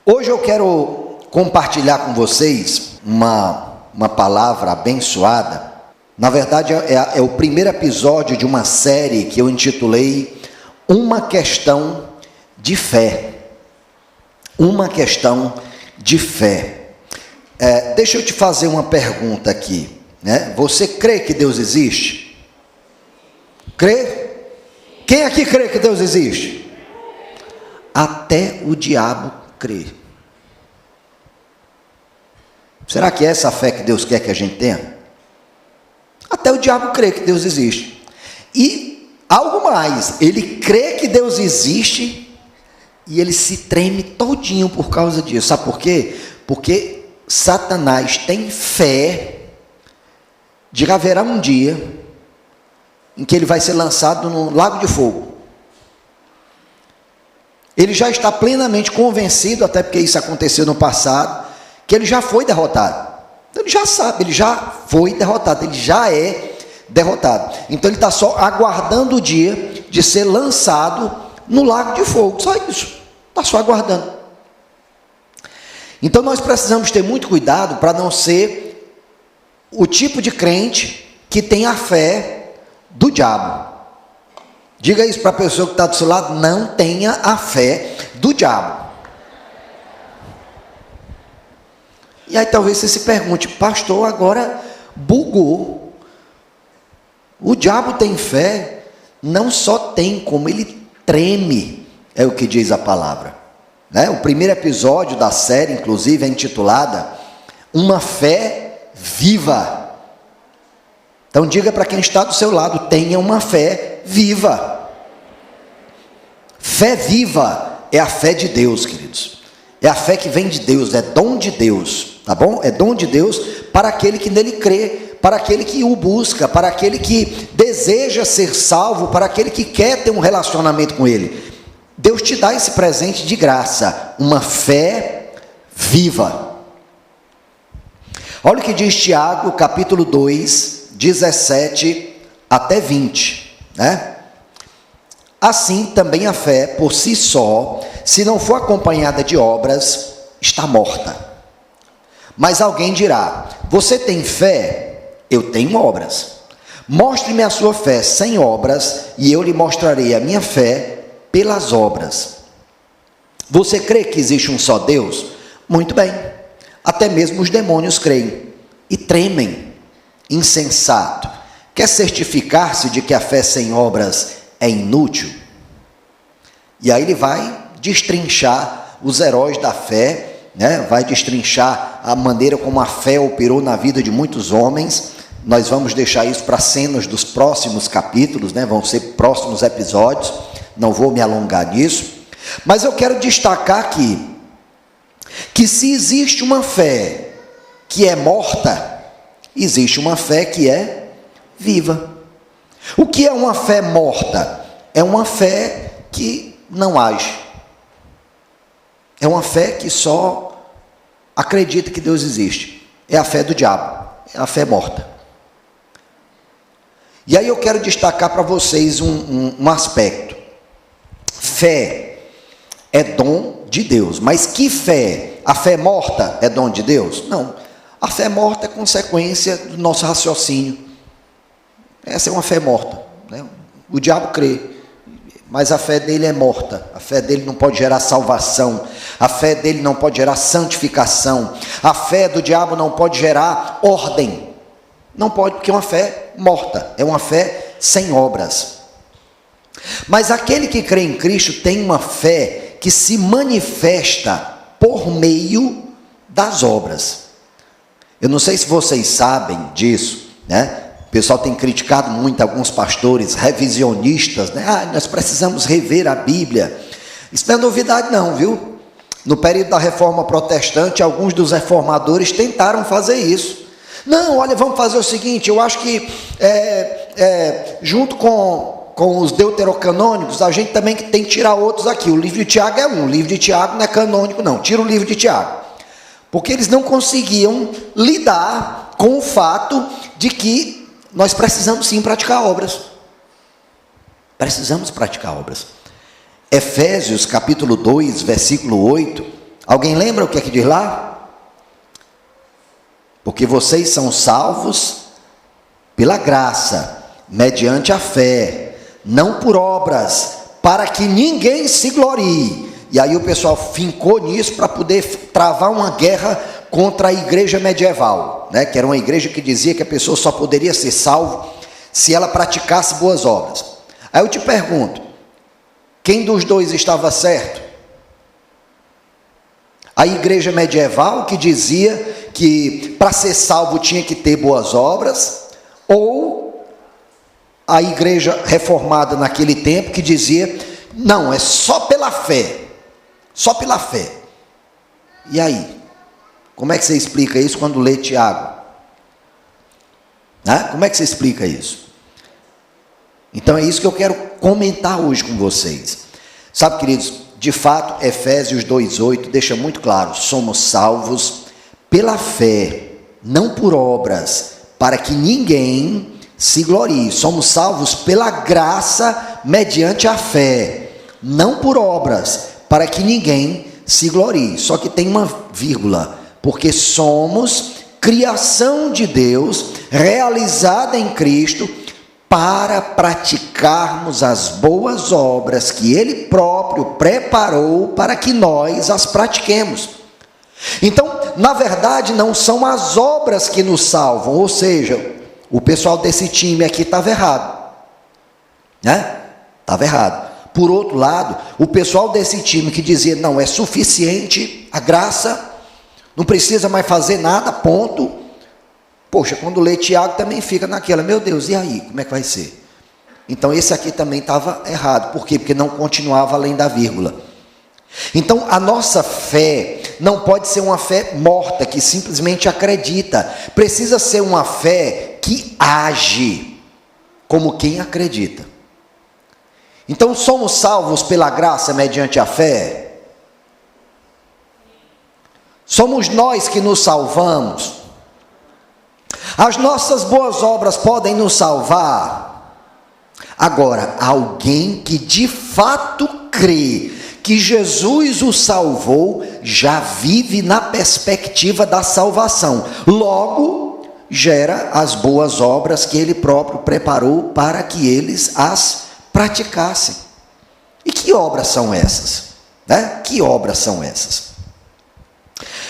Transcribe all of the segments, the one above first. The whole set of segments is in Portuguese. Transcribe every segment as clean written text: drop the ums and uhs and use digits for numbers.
Hoje eu quero compartilhar com vocês uma palavra abençoada. Na verdade, é o primeiro episódio de uma série que eu intitulei Uma Questão de Fé. Uma questão de fé. Deixa eu te fazer uma pergunta aqui, né? Você crê que Deus existe? Crê? Quem aqui crê que Deus existe? Até o diabo crê. Será que é essa a fé que Deus quer que a gente tenha? Até o diabo crê que Deus existe. E algo mais, ele crê que Deus existe e ele se treme todinho por causa disso. Sabe por quê? Porque Satanás tem fé de que haverá um dia em que ele vai ser lançado no lago de fogo. Ele já está plenamente convencido, até porque isso aconteceu no passado, que ele já foi derrotado. Então ele já sabe, ele já foi derrotado, ele já é derrotado. Então ele está só aguardando o dia de ser lançado no lago de fogo, só isso, está só aguardando. Então nós precisamos ter muito cuidado para não ser o tipo de crente que tem a fé do diabo. Diga isso para a pessoa que está do seu lado: não tenha a fé do diabo. E aí talvez você se pergunte: pastor, agora bugou. O diabo tem fé? Não só tem, como ele treme, é o que diz a palavra, né? O primeiro episódio da série, inclusive, é intitulada Uma Fé Viva. Então diga para quem está do seu lado: tenha uma fé viva. Fé viva é a fé de Deus, queridos. É a fé que vem de Deus, é dom de Deus, tá bom? É dom de Deus para aquele que nele crê, para aquele que o busca, para aquele que deseja ser salvo, para aquele que quer ter um relacionamento com ele. Deus te dá esse presente de graça, uma fé viva. Olha o que diz Tiago, capítulo 2, 17 até 20, né? Assim também a fé por si só, se não for acompanhada de obras, está morta. Mas alguém dirá: você tem fé? Eu tenho obras. Mostre-me a sua fé sem obras, e eu lhe mostrarei a minha fé pelas obras. Você crê que existe um só Deus? Muito bem. Até mesmo os demônios creem e tremem. Insensato, quer certificar-se de que a fé sem obras é inútil? E aí ele vai destrinchar os heróis da fé, né? Vai destrinchar a maneira como a fé operou na vida de muitos homens. Nós vamos deixar isso para cenas dos próximos capítulos, né? Vão ser próximos episódios, não vou me alongar nisso, mas eu quero destacar aqui que se existe uma fé que é morta, existe uma fé que é viva. O que é uma fé morta? É uma fé que não age. É uma fé que só acredita que Deus existe. É a fé do diabo. É a fé morta. E aí eu quero destacar para vocês um aspecto. Fé é dom de Deus. Mas que fé? A fé morta é dom de Deus? Não. A fé morta é consequência do nosso raciocínio. Essa é uma fé morta, né? O diabo crê, mas a fé dele é morta. A fé dele não pode gerar salvação. A fé dele não pode gerar santificação. A fé do diabo não pode gerar ordem. Não pode, porque é uma fé morta. É uma fé sem obras. Mas aquele que crê em Cristo tem uma fé que se manifesta por meio das obras. Eu não sei se vocês sabem disso, né? O pessoal tem criticado muito alguns pastores revisionistas, né? Nós precisamos rever a Bíblia. Isso não é novidade não, viu? No período da Reforma Protestante, alguns dos reformadores tentaram fazer isso. Não, olha, vamos fazer o seguinte: eu acho que junto com os deuterocanônicos, a gente também tem que tirar outros aqui. O livro de Tiago é um, o livro de Tiago não é canônico não, tira o livro de Tiago. Porque eles não conseguiam lidar com o fato de que nós precisamos sim praticar obras. Precisamos praticar obras. Efésios capítulo 2, versículo 8, Alguém lembra o que é que diz lá? Porque vocês são salvos pela graça, mediante a fé, não por obras, para que ninguém se glorie. E aí o pessoal fincou nisso para poder travar uma guerra contra a igreja medieval, né? Que era uma igreja que dizia que a pessoa só poderia ser salva se ela praticasse boas obras. Aí eu te pergunto, quem dos dois estava certo? A igreja medieval, que dizia que para ser salvo tinha que ter boas obras, ou a igreja reformada naquele tempo, que dizia, não, é só pela fé, só pela fé. E aí? Como é que você explica isso quando lê Tiago? Como é que você explica isso? Então é isso que eu quero comentar hoje com vocês. Sabe, queridos, de fato, Efésios 2:8 deixa muito claro, somos salvos pela fé, não por obras, para que ninguém se glorie. Somos salvos pela graça, mediante a fé, não por obras, para que ninguém se glorie. Só que tem uma vírgula, porque somos criação de Deus, realizada em Cristo, para praticarmos as boas obras que Ele próprio preparou para que nós as pratiquemos. Então, na verdade, não são as obras que nos salvam, ou seja, o pessoal desse time aqui estava errado, né? Estava errado. Por outro lado, o pessoal desse time que dizia, não, é suficiente a graça, não precisa mais fazer nada, ponto. Poxa, quando lê Tiago também fica naquela, meu Deus, e aí, como é que vai ser? Então esse aqui também estava errado, por quê? Porque não continuava além da vírgula. Então a nossa fé não pode ser uma fé morta, que simplesmente acredita, precisa ser uma fé que age como quem acredita. Então somos salvos pela graça mediante a fé? Somos nós que nos salvamos? As nossas boas obras podem nos salvar? Agora, alguém que de fato crê que Jesus o salvou, já vive na perspectiva da salvação. Logo, gera as boas obras que ele próprio preparou para que eles as praticassem. E que obras são essas? Que obras são essas?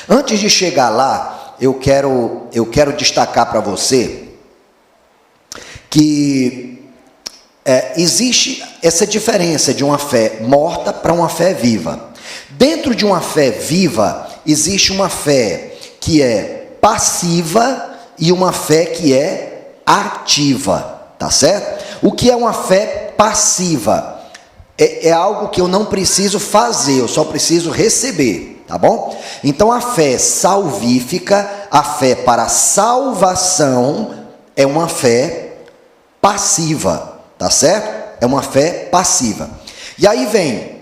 Antes de chegar lá, eu quero destacar para você que existe essa diferença de uma fé morta para uma fé viva. Dentro de uma fé viva, existe uma fé que é passiva e uma fé que é ativa, tá certo? O que é uma fé passiva? É algo que eu não preciso fazer, eu só preciso receber. Tá bom? Então a fé salvífica, a fé para salvação, é uma fé passiva, tá certo? É uma fé passiva. E aí vem,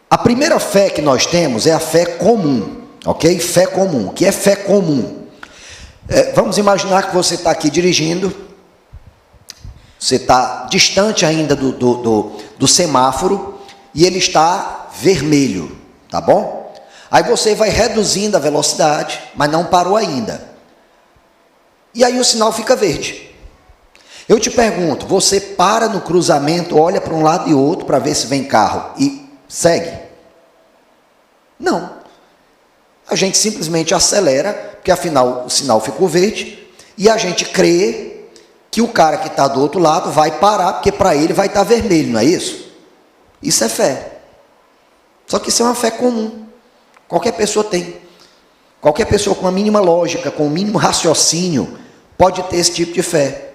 a primeira fé que nós temos é a fé comum, ok? Fé comum. O que é fé comum? Vamos imaginar que você está aqui dirigindo, você está distante ainda do semáforo e ele está vermelho, tá bom? Aí você vai reduzindo a velocidade, mas não parou ainda. E aí o sinal fica verde. Eu te pergunto, você para no cruzamento, olha para um lado e outro para ver se vem carro e segue? Não. A gente simplesmente acelera, porque afinal o sinal ficou verde, e a gente crê que o cara que está do outro lado vai parar, porque para ele vai estar vermelho, não é isso? Isso é fé. Só que isso é uma fé comum. Qualquer pessoa tem. Qualquer pessoa com a mínima lógica, com o mínimo raciocínio, pode ter esse tipo de fé.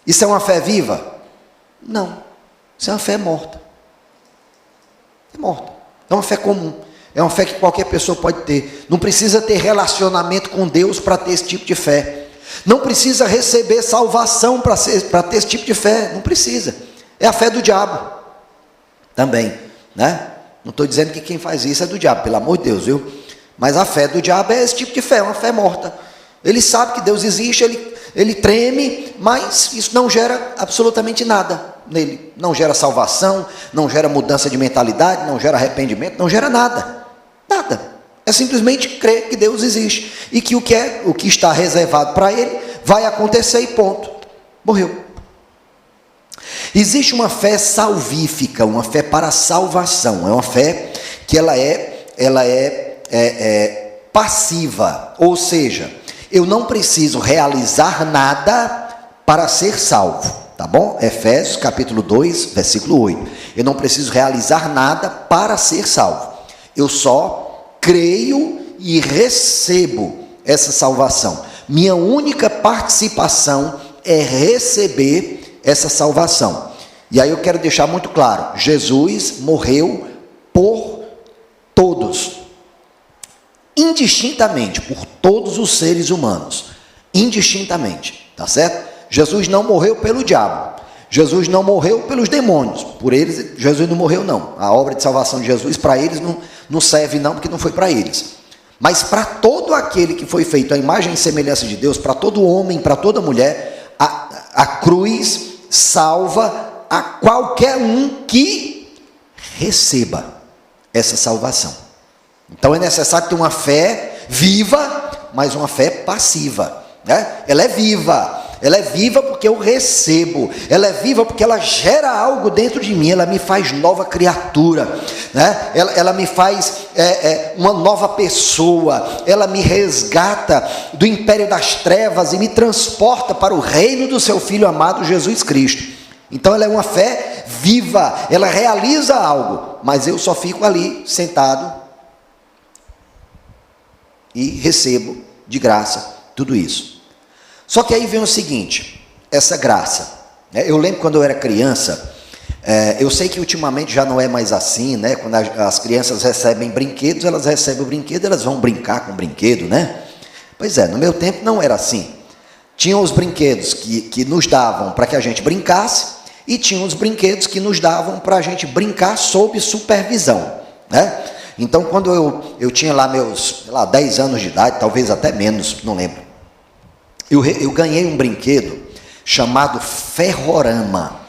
Isso é uma fé viva? Não. Isso é uma fé morta. É morta. É uma fé comum. É uma fé que qualquer pessoa pode ter. Não precisa ter relacionamento com Deus para ter esse tipo de fé. Não precisa receber salvação para ter esse tipo de fé. Não precisa. É a fé do diabo. Também, né? Não estou dizendo que quem faz isso é do diabo, pelo amor de Deus, viu? Mas a fé do diabo é esse tipo de fé, uma fé morta. Ele sabe que Deus existe, ele treme, mas isso não gera absolutamente nada nele. Não gera salvação, não gera mudança de mentalidade, não gera arrependimento, não gera nada. Nada. É simplesmente crer que Deus existe e que o que está reservado para ele vai acontecer e ponto. Morreu. Existe uma fé salvífica, uma fé para a salvação. É uma fé que ela é passiva, ou seja, eu não preciso realizar nada para ser salvo, tá bom? Efésios capítulo 2, versículo 8. Eu não preciso realizar nada para ser salvo. Eu só creio e recebo essa salvação. Minha única participação é receber essa salvação. E aí eu quero deixar muito claro, Jesus morreu por todos, indistintamente, por todos os seres humanos, indistintamente, tá certo? Jesus não morreu pelo diabo, Jesus não morreu pelos demônios, por eles, Jesus não morreu não, a obra de salvação de Jesus para eles não serve não, porque não foi para eles, mas para todo aquele que foi feito à imagem e semelhança de Deus, para todo homem, para toda mulher, a cruz salva a qualquer um que receba essa salvação. Então é necessário ter uma fé viva, mas uma fé passiva, né? Ela é viva porque eu recebo, ela é viva porque ela gera algo dentro de mim, ela me faz nova criatura, né? Ela me faz uma nova pessoa, ela me resgata do império das trevas e me transporta para o reino do seu Filho amado Jesus Cristo. Então ela é uma fé viva, ela realiza algo, mas eu só fico ali sentado e recebo de graça tudo isso. Só que aí vem o seguinte, essa graça, né? Eu lembro quando eu era criança, eu sei que ultimamente já não é mais assim, né? Quando as crianças recebem brinquedos, elas recebem o brinquedo, elas vão brincar com o brinquedo, né? Pois é, no meu tempo não era assim. Tinham os brinquedos que nos davam para que a gente brincasse, e tinham os brinquedos que nos davam para a gente brincar sob supervisão, né? Então, quando eu tinha lá meus, 10 anos de idade, talvez até menos, não lembro, eu ganhei um brinquedo chamado Ferrorama.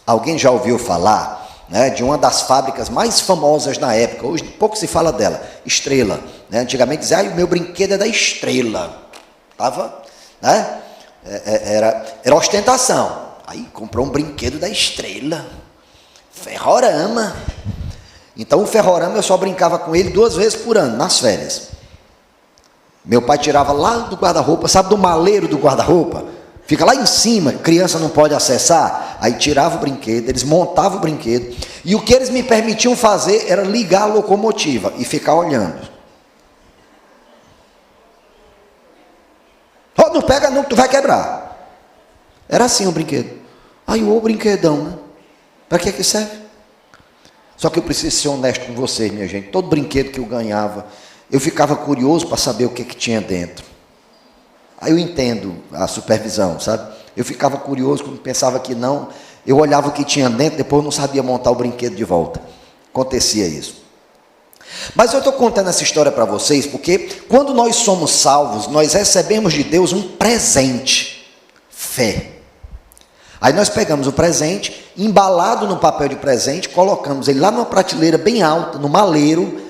Alguém já ouviu falar, né, de uma das fábricas mais famosas na época? Hoje pouco se fala dela, Estrela, né? Antigamente dizia, o meu brinquedo é da Estrela. Né? Era ostentação. Aí comprou um brinquedo da Estrela, Ferrorama. Então o Ferrorama eu só brincava com ele 2 vezes por ano, nas férias. Meu pai tirava lá do guarda-roupa, sabe do maleiro do guarda-roupa? Fica lá em cima, criança não pode acessar. Aí tirava o brinquedo, eles montavam o brinquedo. E o que eles me permitiam fazer era ligar a locomotiva e ficar olhando. Oh, não pega não, tu vai quebrar. Era assim o brinquedo. Aí o brinquedão, né? Para que serve? Só que eu preciso ser honesto com vocês, minha gente. Todo brinquedo que eu ganhava, eu ficava curioso para saber o que tinha dentro. Aí eu entendo a supervisão, sabe? Eu ficava curioso quando pensava que não. Eu olhava o que tinha dentro, depois eu não sabia montar o brinquedo de volta. Acontecia isso. Mas eu estou contando essa história para vocês porque quando nós somos salvos, nós recebemos de Deus um presente, fé. Aí nós pegamos o presente, embalado no papel de presente, colocamos ele lá numa prateleira bem alta, no maleiro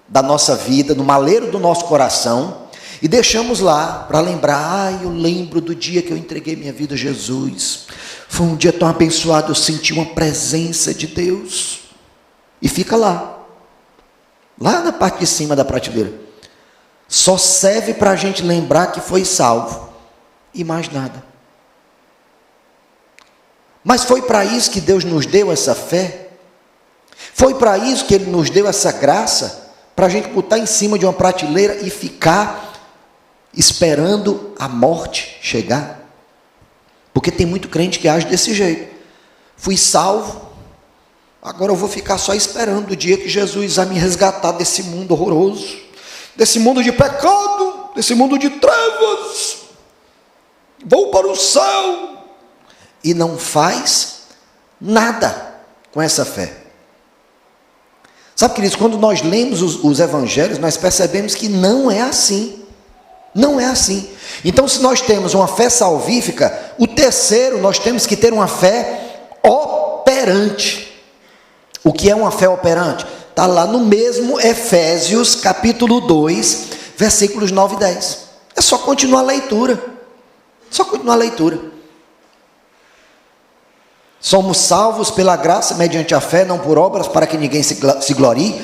da nossa vida, no maleiro do nosso coração, e deixamos lá para lembrar, eu lembro do dia que eu entreguei minha vida a Jesus, foi um dia tão abençoado, eu senti uma presença de Deus, e fica lá na parte de cima da prateleira, só serve para a gente lembrar que foi salvo, e mais nada. Mas foi para isso que Deus nos deu essa fé, foi para isso que Ele nos deu essa graça, para a gente botar em cima de uma prateleira e ficar esperando a morte chegar, porque tem muito crente que age desse jeito, fui salvo, agora eu vou ficar só esperando o dia que Jesus vai me resgatar desse mundo horroroso, desse mundo de pecado, desse mundo de trevas, vou para o céu, e não faz nada com essa fé. Sabe, queridos, quando nós lemos os evangelhos, nós percebemos que não é assim. Não é assim. Então, se nós temos uma fé salvífica, o terceiro, nós temos que ter uma fé operante. O que é uma fé operante? está lá no mesmo Efésios, capítulo 2, versículos 9 e 10. É só continuar a leitura. Só continuar a leitura. Somos salvos pela graça, mediante a fé, não por obras, para que ninguém se glorie,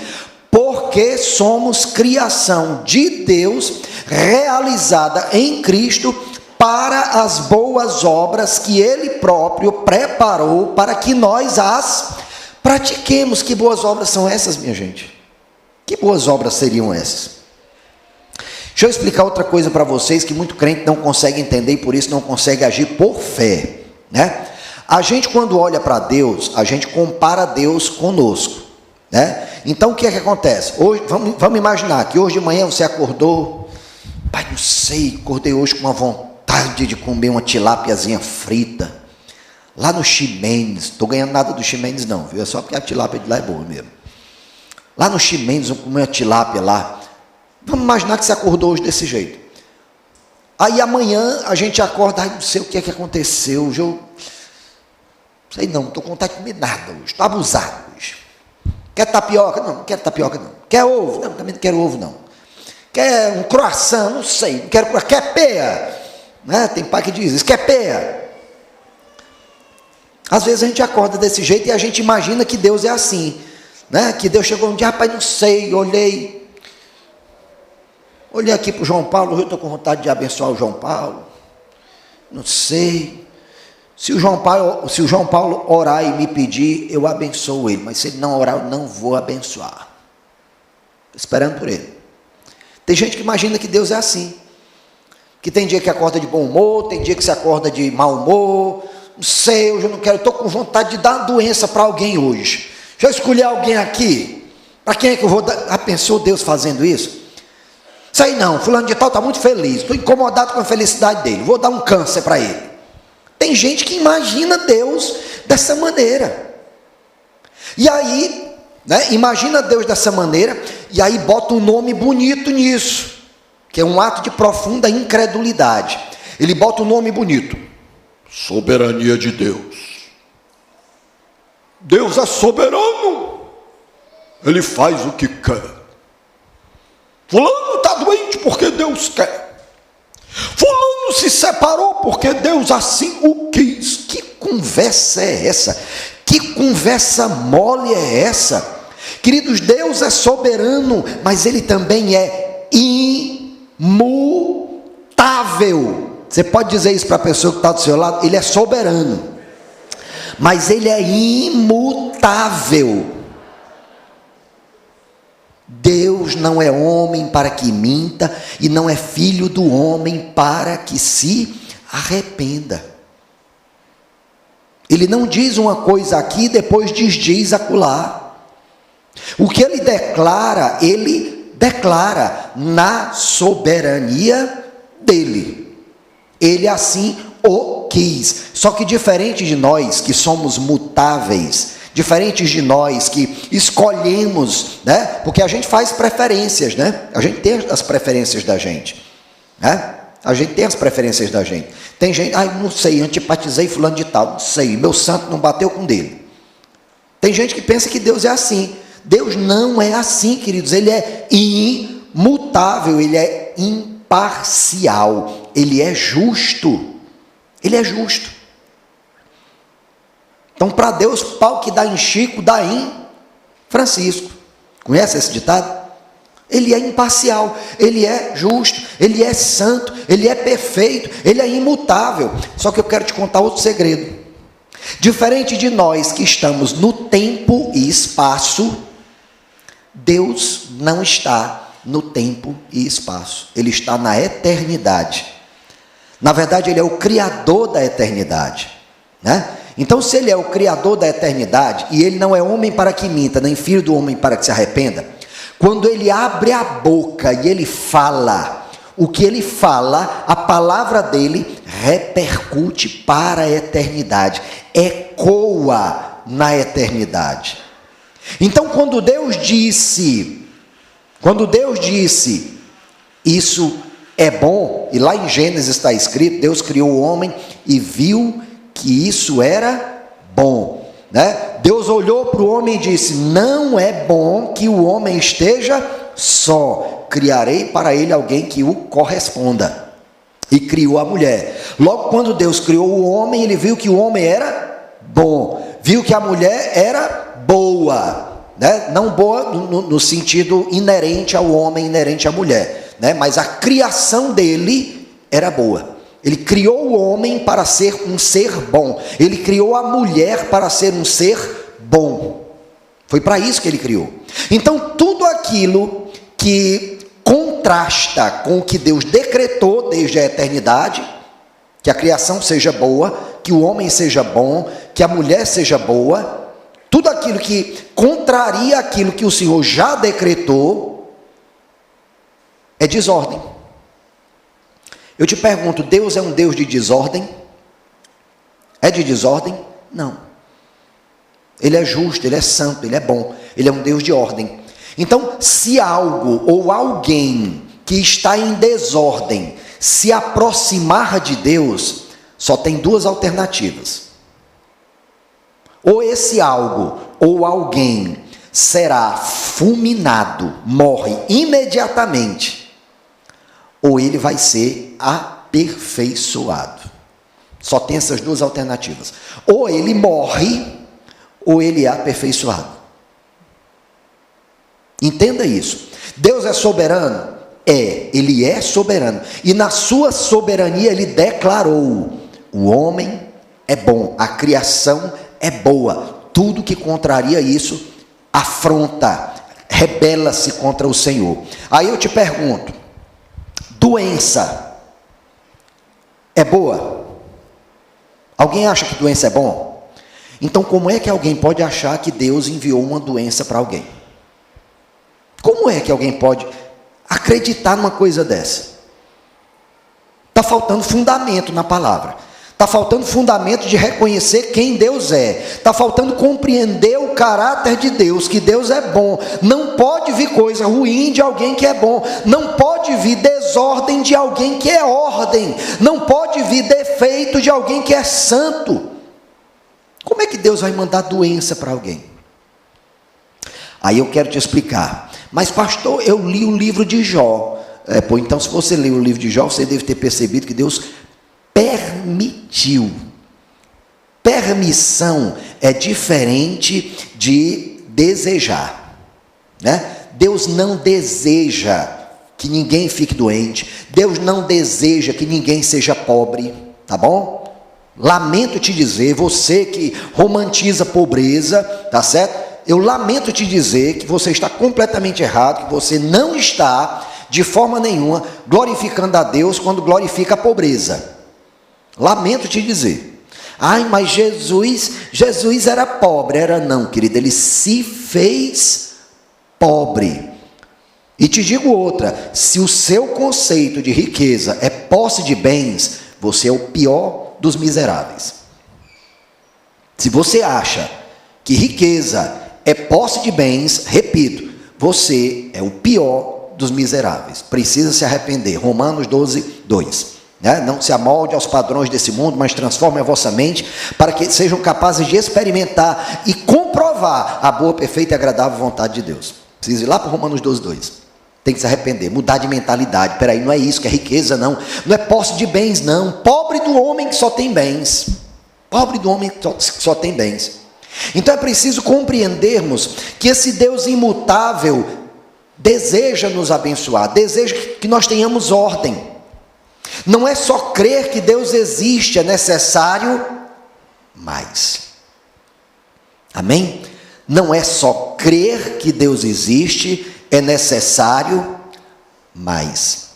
porque somos criação de Deus, realizada em Cristo, para as boas obras que Ele próprio preparou para que nós as pratiquemos. Que boas obras são essas, minha gente? Que boas obras seriam essas? Deixa eu explicar outra coisa para vocês que muito crente não consegue entender e por isso não consegue agir por fé, né? A gente, quando olha para Deus, a gente compara Deus conosco, né? Então o que é que acontece? Hoje, vamos imaginar que hoje de manhã você acordou, pai, não sei, acordei hoje com uma vontade de comer uma tilápiazinha frita, lá no Ximenes. Estou ganhando nada do Ximenes não, viu? É só porque a tilápia de lá é boa mesmo. Lá no Ximenes, vamos comer uma tilápia lá. Vamos imaginar que você acordou hoje desse jeito. Aí amanhã a gente acorda, não sei o que é que aconteceu, hoje eu sei não estou com vontade de comer nada hoje, estou abusado hoje. Quer tapioca? Não quero tapioca não. Quer ovo? Não, também não quero ovo não. Quer um croissant? Não sei, não quero croissant. Quer peia? Né? Tem pai que diz isso, quer peia? Às vezes a gente acorda desse jeito e a gente imagina que Deus é assim, né? Que Deus chegou um dia, rapaz, não sei, olhei aqui para o João Paulo, eu estou com vontade de abençoar o João Paulo, não sei, se o João Paulo orar e me pedir, eu abençoo ele, mas se ele não orar, eu não vou abençoar, estou esperando por ele. Tem gente que imagina que Deus é assim, que tem dia que acorda de bom humor, tem dia que se acorda de mau humor, não sei, hoje eu não quero, estou com vontade de dar uma doença para alguém hoje, deixa eu escolher alguém aqui, para quem é que eu vou dar? Ah, pensou Deus fazendo isso? Sei não, fulano de tal está muito feliz, estou incomodado com a felicidade dele, vou dar um câncer para ele. Tem gente que imagina Deus dessa maneira. E aí, né, imagina Deus dessa maneira, e aí bota um nome bonito nisso, que é um ato de profunda incredulidade. Ele bota um nome bonito. Soberania de Deus. Deus é soberano. Ele faz o que quer. Fulano está doente porque Deus quer. Fulano se separou porque Deus assim o quis. Que conversa é essa? Que conversa mole é essa? Queridos, Deus é soberano, mas Ele também é imutável. Você pode dizer isso para a pessoa que está do seu lado? Ele é soberano, mas Ele é imutável. Deus não é homem para que minta, e não é filho do homem para que se arrependa. Ele não diz uma coisa aqui e depois diz acolá. O que ele declara na soberania dele. Ele assim o quis. Só que diferente de nós que somos mutáveis, diferentes de nós que escolhemos, né? Porque a gente faz preferências, né? A gente tem as preferências da gente, né? A gente tem as preferências da gente. Tem gente, não sei, antipatizei fulano de tal, não sei, meu santo não bateu com dele. Tem gente que pensa que Deus é assim. Deus não é assim, queridos. Ele é imutável, ele é imparcial, ele é justo. Ele é justo. Então, para Deus, pau que dá em Chico, dá em Francisco. Conhece esse ditado? Ele é imparcial, ele é justo, ele é santo, ele é perfeito, ele é imutável. Só que eu quero te contar outro segredo. Diferente de nós que estamos no tempo e espaço, Deus não está no tempo e espaço. Ele está na eternidade. Na verdade, Ele é o Criador da eternidade, né? Então, se Ele é o Criador da eternidade, e Ele não é homem para que minta, nem filho do homem para que se arrependa, quando Ele abre a boca e Ele fala, o que Ele fala, a palavra dEle repercute para a eternidade, ecoa na eternidade. Então, quando Deus disse, isso é bom, e lá em Gênesis está escrito, Deus criou o homem e viu que isso era bom. né? Deus olhou para o homem e disse: não é bom que o homem esteja só, criarei para ele alguém que o corresponda. E criou a mulher. Logo quando Deus criou o homem, ele viu que o homem era bom, viu que a mulher era boa, né? Não boa no sentido inerente ao homem, inerente à mulher, né? Mas a criação dele era boa. Ele criou o homem para ser um ser bom, ele criou a mulher para ser um ser bom. Foi para isso que ele criou. Então tudo aquilo que contrasta com o que Deus decretou desde a eternidade, que a criação seja boa, que o homem seja bom, que a mulher seja boa, tudo aquilo que contraria aquilo que o Senhor já decretou, é desordem. Eu te pergunto, Deus é um Deus de desordem? É de desordem? Não. Ele é justo, ele é santo, ele é bom, ele é um Deus de ordem. Então, se algo ou alguém que está em desordem se aproximar de Deus, só tem duas alternativas. Ou esse algo ou alguém será fulminado, morre imediatamente, ou ele vai ser aperfeiçoado. Só tem essas duas alternativas. Ou ele morre, ou ele é aperfeiçoado. Entenda isso. Deus é soberano? Ele é soberano. E na sua soberania ele declarou: o homem é bom, a criação é boa. Tudo que contraria isso afronta, rebela-se contra o Senhor. Aí eu te pergunto, doença é boa? Alguém acha que doença é bom? Então como é que alguém pode achar que Deus enviou uma doença para alguém? Como é que alguém pode acreditar numa coisa dessa? Está faltando fundamento na palavra. Está faltando fundamento de reconhecer quem Deus é. Está faltando compreender o caráter de Deus, que Deus é bom. Não pode vir coisa ruim de alguém que é bom. Não pode vir desordem de alguém que é ordem. Não pode vir defeito de alguém que é santo. Como é que Deus vai mandar doença para alguém? Aí eu quero te explicar. Mas pastor, eu li o livro de Jó. Então se você leu o livro de Jó, você deve ter percebido que Deus permitiu. Permissão é diferente de desejar, né? Deus não deseja que ninguém fique doente. Deus não deseja que ninguém seja pobre, tá bom? Lamento te dizer, você que romantiza a pobreza, tá certo? Eu lamento te dizer que você está completamente errado, que você não está, de forma nenhuma, glorificando a Deus quando glorifica a pobreza. Lamento te dizer. Ai, mas Jesus era pobre. Era não, querido, ele se fez pobre. E te digo outra, se o seu conceito de riqueza é posse de bens, você é o pior dos miseráveis. Se você acha que riqueza é posse de bens, repito, você é o pior dos miseráveis. Precisa se arrepender. Romanos 12, 2. Né? Não se amolde aos padrões desse mundo, mas transforme a vossa mente para que sejam capazes de experimentar e comprovar a boa, perfeita e agradável vontade de Deus. Precisa ir lá para Romanos 12, 2. Tem que se arrepender, mudar de mentalidade. Peraí, não é isso que é riqueza, não. Não é posse de bens, não. Pobre do homem que só tem bens. Pobre do homem que só tem bens. Então é preciso compreendermos que esse Deus imutável deseja nos abençoar, deseja que nós tenhamos ordem. Não é só crer que Deus existe, é necessário mais. Amém? Não é só crer que Deus existe, é necessário mais.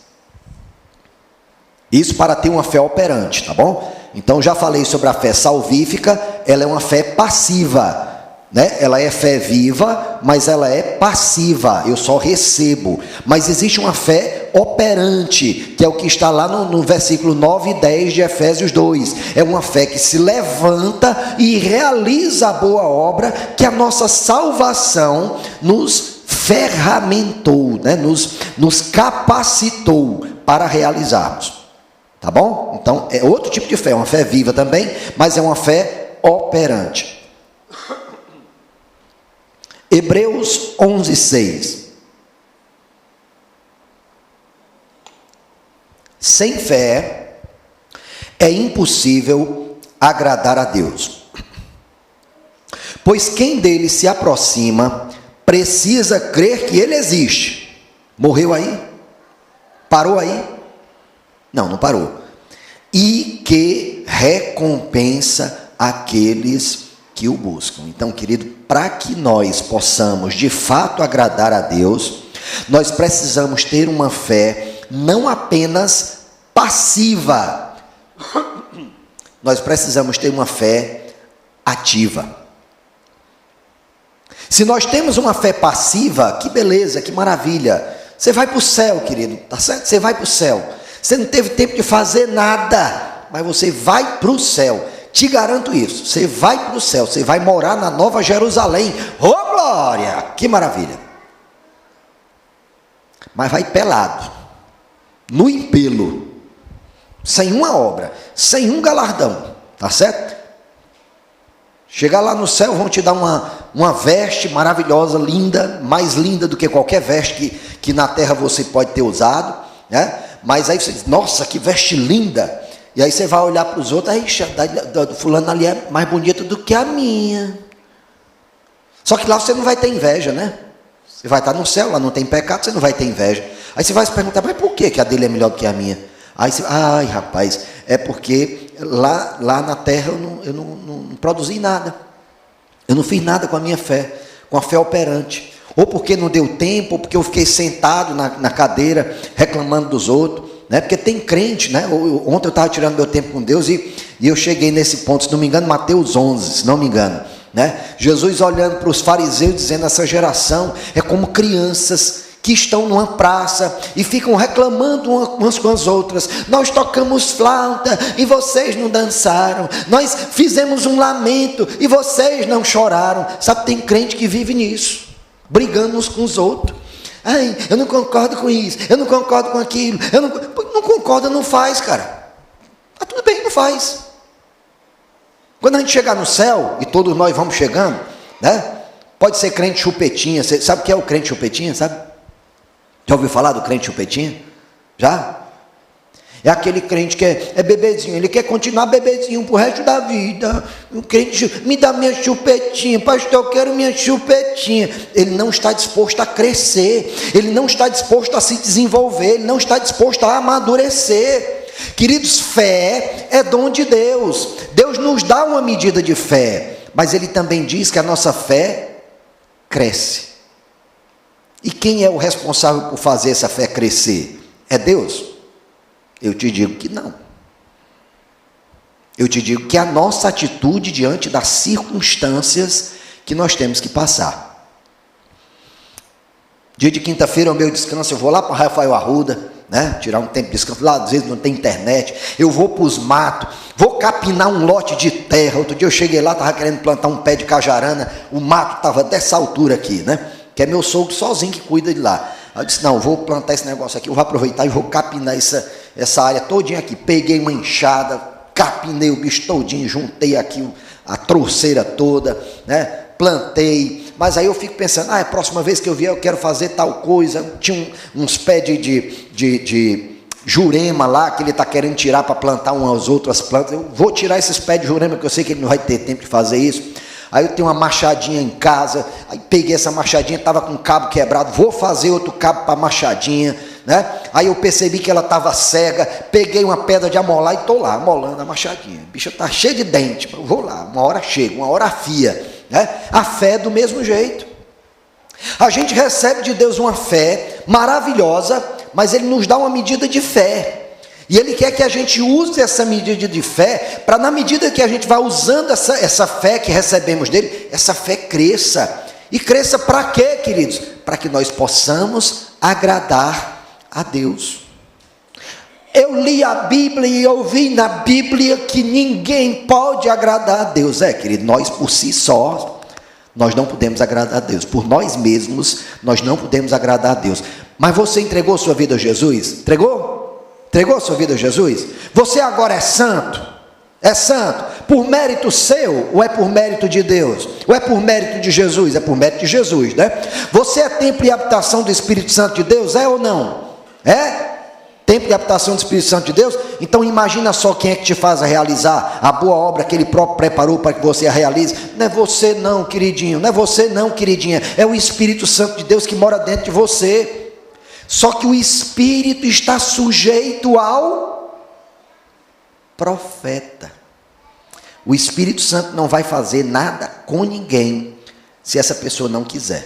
Isso para ter uma fé operante, tá bom? Então já falei sobre a fé salvífica, ela é uma fé passiva, né? Ela é fé viva, mas ela é passiva, eu só recebo. Mas existe uma fé operante, que é o que está lá no versículo 9 e 10 de Efésios 2. É uma fé que se levanta e realiza a boa obra que a nossa salvação nos ferramentou, né? nos capacitou para realizarmos. Tá bom? Então é outro tipo de fé, uma fé viva também, mas é uma fé operante. Hebreus 11:6. Sem fé é impossível agradar a Deus, pois quem dele se aproxima precisa crer que ele existe. Morreu aí? Parou aí? Não, não parou. E que recompensa aqueles que o buscam. Então, querido, para que nós possamos de fato agradar a Deus, nós precisamos ter uma fé não apenas passiva, nós precisamos ter uma fé ativa. Se nós temos uma fé passiva, que beleza, que maravilha, você vai para o céu, querido, tá certo? Você vai para o céu, você não teve tempo de fazer nada, mas você vai para o céu, te garanto isso, você vai para o céu, você vai morar na Nova Jerusalém, oh glória, que maravilha, mas vai pelado, no empelo, sem uma obra, sem um galardão, tá certo? Chegar lá no céu, vão te dar uma veste maravilhosa, linda, mais linda do que qualquer veste que na terra você pode ter usado, né? Mas aí você diz, nossa, que veste linda, e aí você vai olhar para os outros, aí fulano ali é mais bonita do que a minha, só que lá você não vai ter inveja, né? Você vai estar no céu, lá não tem pecado, você não vai ter inveja. Aí você vai se perguntar, mas por que a dele é melhor do que a minha? Aí você, ai rapaz, é porque lá na terra eu não produzi nada. Eu não fiz nada com a minha fé, com a fé operante. Ou porque não deu tempo, ou porque eu fiquei sentado na cadeira, reclamando dos outros. Né? Porque tem crente, né? Ontem eu estava tirando meu tempo com Deus e eu cheguei nesse ponto, se não me engano, Mateus 11, se não me engano. Né? Jesus olhando para os fariseus, dizendo, essa geração é como crianças que estão numa praça e ficam reclamando umas com as outras. Nós tocamos flauta e vocês não dançaram. Nós fizemos um lamento e vocês não choraram. Sabe, tem crente que vive nisso, brigando uns com os outros. Ai, eu não concordo com isso, eu não concordo com aquilo. Eu não concordo, não faz, cara. Tá tudo bem, não faz. Quando a gente chegar no céu, e todos nós vamos chegando, né? Pode ser crente chupetinha. Você sabe o que é o crente chupetinha, sabe? Já ouviu falar do crente chupetinha? Já? É aquele crente que é bebezinho, ele quer continuar bebezinho pro resto da vida. O crente, me dá minha chupetinha, pastor, eu quero minha chupetinha. Ele não está disposto a crescer, ele não está disposto a se desenvolver, ele não está disposto a amadurecer. Queridos, fé é dom de Deus. Deus nos dá uma medida de fé, mas Ele também diz que a nossa fé cresce. E quem é o responsável por fazer essa fé crescer? É Deus? Eu te digo que não. Eu te digo que a nossa atitude diante das circunstâncias que nós temos que passar. Dia de quinta-feira é o meu descanso, eu vou lá para Rafael Arruda, né? Tirar um tempo de descanso, lá às vezes não tem internet, eu vou para os matos, vou capinar um lote de terra. Outro dia eu cheguei lá, estava querendo plantar um pé de cajarana, o mato estava dessa altura aqui, né? Que é meu sogro sozinho que cuida de lá. Aí eu disse, não, vou plantar esse negócio aqui, eu vou aproveitar e vou capinar essa área todinha aqui. Peguei uma enxada, capinei o bicho todinho, juntei aqui a trouxeira toda, né? Plantei. Mas aí eu fico pensando, a próxima vez que eu vier eu quero fazer tal coisa. Tinha uns pés de jurema lá, que ele está querendo tirar para plantar umas outras plantas. Eu vou tirar esses pés de jurema, que eu sei que ele não vai ter tempo de fazer isso. Aí eu tenho uma machadinha em casa, aí peguei essa machadinha, estava com o cabo quebrado, vou fazer outro cabo para a machadinha, né? Aí eu percebi que ela estava cega, peguei uma pedra de amolar e estou lá, amolando a machadinha. A bicha está cheia de dente, eu vou lá, uma hora chega, uma hora afia, né? A fé é do mesmo jeito. A gente recebe de Deus uma fé maravilhosa, mas Ele nos dá uma medida de fé. E Ele quer que a gente use essa medida de fé, para na medida que a gente vai usando essa fé que recebemos dEle, essa fé cresça. E cresça para quê, queridos? Para que nós possamos agradar a Deus. Eu li a Bíblia e eu vi na Bíblia que ninguém pode agradar a Deus. Querido, nós por si só, nós não podemos agradar a Deus. Por nós mesmos, nós não podemos agradar a Deus. Mas você entregou sua vida a Jesus? Entregou? Entregou sua vida a Jesus? Você agora é santo? É santo? Por mérito seu ou é por mérito de Deus? Ou é por mérito de Jesus? É por mérito de Jesus, né? Você é templo e habitação do Espírito Santo de Deus? É ou não? É? Templo e habitação do Espírito Santo de Deus? Então imagina só quem é que te faz realizar a boa obra que Ele próprio preparou para que você a realize. Não é você não, queridinho, não é você não, queridinha, é o Espírito Santo de Deus que mora dentro de você. Só que o Espírito está sujeito ao profeta. O Espírito Santo não vai fazer nada com ninguém se essa pessoa não quiser.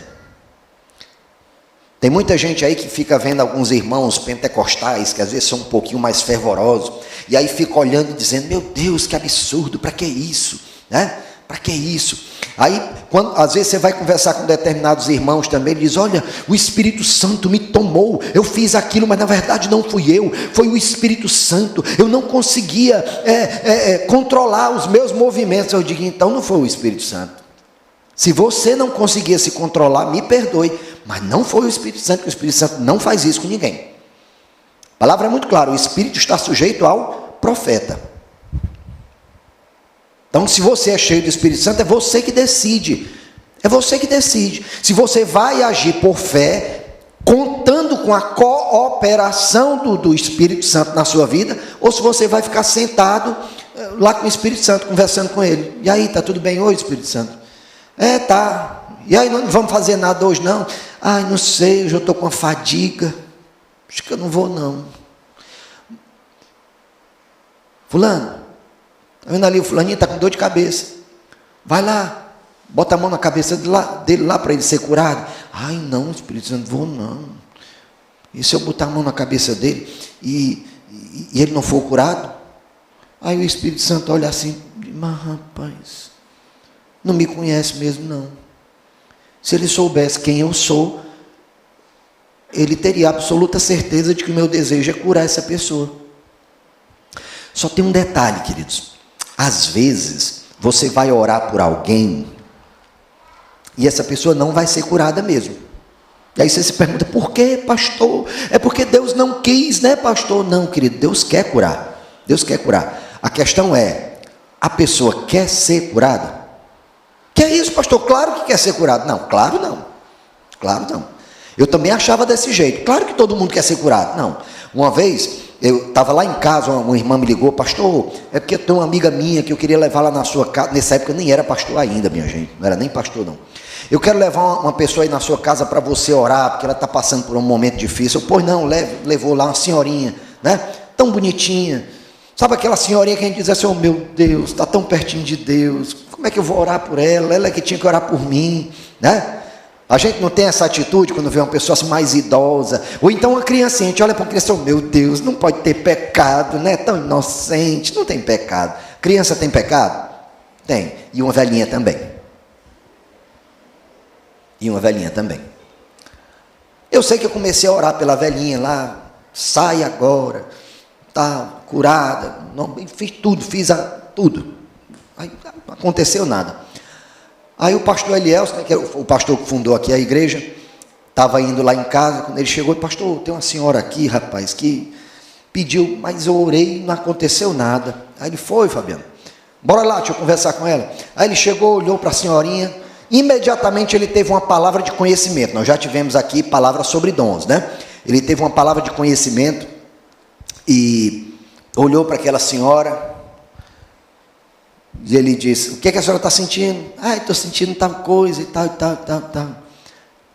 Tem muita gente aí que fica vendo alguns irmãos pentecostais, que às vezes são um pouquinho mais fervorosos, e aí fica olhando e dizendo, meu Deus, que absurdo, para que isso? Né? Para que isso? Aí, às vezes você vai conversar com determinados irmãos também, ele diz, olha, o Espírito Santo me tomou, eu fiz aquilo, mas na verdade não fui eu, foi o Espírito Santo, eu não conseguia controlar os meus movimentos. Eu digo, então não foi o Espírito Santo. Se você não conseguia se controlar, me perdoe, mas não foi o Espírito Santo, que o Espírito Santo não faz isso com ninguém. A palavra é muito clara, o Espírito está sujeito ao profeta. Então, se você é cheio do Espírito Santo, é você que decide. É você que decide. Se você vai agir por fé, contando com a cooperação do Espírito Santo na sua vida, ou se você vai ficar sentado lá com o Espírito Santo, conversando com ele. E aí, está tudo bem hoje, Espírito Santo? Tá. E aí, não vamos fazer nada hoje, não? Ai, não sei, hoje eu estou com uma fadiga. Acho que eu não vou, não. Fulano, está vendo ali, o fulaninho está com dor de cabeça. Vai lá, bota a mão na cabeça dele lá para ele ser curado. Ai, não, Espírito Santo, vou não. E se eu botar a mão na cabeça dele e ele não for curado? Aí o Espírito Santo olha assim, mas rapaz, não me conhece mesmo, não. Se ele soubesse quem eu sou, ele teria absoluta certeza de que o meu desejo é curar essa pessoa. Só tem um detalhe, queridos. Às vezes, você vai orar por alguém e essa pessoa não vai ser curada mesmo. E aí você se pergunta, por que, pastor? É porque Deus não quis, né, pastor? Não, querido, Deus quer curar. Deus quer curar. A questão é, a pessoa quer ser curada? Que é isso, pastor? Claro que quer ser curado. Não, claro não. Claro não. Eu também achava desse jeito. Claro que todo mundo quer ser curado. Não. Uma vez, eu estava lá em casa, uma irmã me ligou, pastor, é porque tem uma amiga minha que eu queria levar lá na sua casa. Nessa época eu nem era pastor ainda, minha gente. Não era nem pastor, não. Eu quero levar uma pessoa aí na sua casa para você orar, porque ela está passando por um momento difícil. Eu, pois não, levou lá uma senhorinha, né? Tão bonitinha. Sabe aquela senhorinha que a gente diz assim, oh meu Deus, está tão pertinho de Deus, como é que eu vou orar por ela? Ela é que tinha que orar por mim, né? A gente não tem essa atitude quando vê uma pessoa mais idosa, ou então uma criancinha, a gente olha para uma criança, oh meu Deus, não pode ter pecado, né? Tão inocente, não tem pecado. Criança tem pecado? Tem, e uma velhinha também. E uma velhinha também. Eu sei que eu comecei a orar pela velhinha lá, sai agora, tá curada, não, fiz tudo, tudo. Aí não aconteceu nada. Aí o pastor Elielson, que é o pastor que fundou aqui a igreja, estava indo lá em casa, quando ele chegou, pastor, tem uma senhora aqui, rapaz, que pediu, mas eu orei e não aconteceu nada. Aí ele foi, Fabiano, bora lá, deixa eu conversar com ela. Aí ele chegou, olhou para a senhorinha, imediatamente ele teve uma palavra de conhecimento. Nós já tivemos aqui palavras sobre dons, né? Ele teve uma palavra de conhecimento e olhou para aquela senhora e ele disse, o que, que a senhora está sentindo? Ah, estou sentindo tal coisa e tal, e tal, e tal, e tal.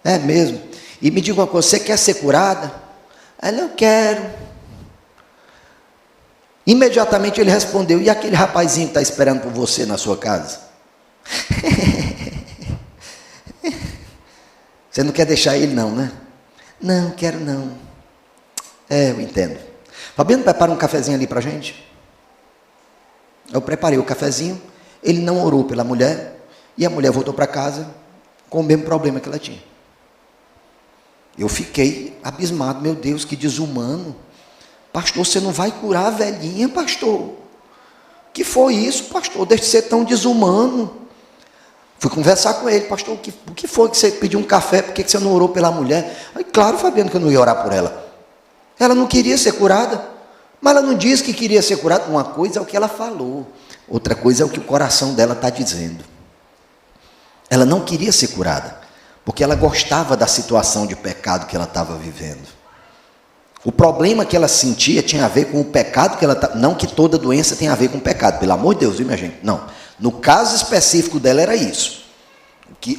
É mesmo? E me diga uma coisa, você quer ser curada? Ela, eu quero. Imediatamente ele respondeu, e aquele rapazinho que está esperando por você na sua casa? Você não quer deixar ele não, né? Não, quero não. Eu entendo. Fabiano, prepara um cafezinho ali para a gente. Eu preparei o cafezinho, ele não orou pela mulher, e a mulher voltou para casa com o mesmo problema que ela tinha. Eu fiquei abismado, meu Deus, que desumano. Pastor, você não vai curar a velhinha, pastor? Que foi isso, pastor? Deixa de ser tão desumano. Fui conversar com ele, pastor, o que foi que você pediu um café, por que você não orou pela mulher? Aí, claro, Fabiano, que eu não ia orar por ela. Ela não queria ser curada. Mas ela não disse que queria ser curada. Uma coisa é o que ela falou, outra coisa é o que o coração dela está dizendo. Ela não queria ser curada, porque ela gostava da situação de pecado que ela estava vivendo. O problema que ela sentia tinha a ver com o pecado que ela estava... Não que toda doença tenha a ver com o pecado, pelo amor de Deus, viu, minha gente? Não. No caso específico dela era isso.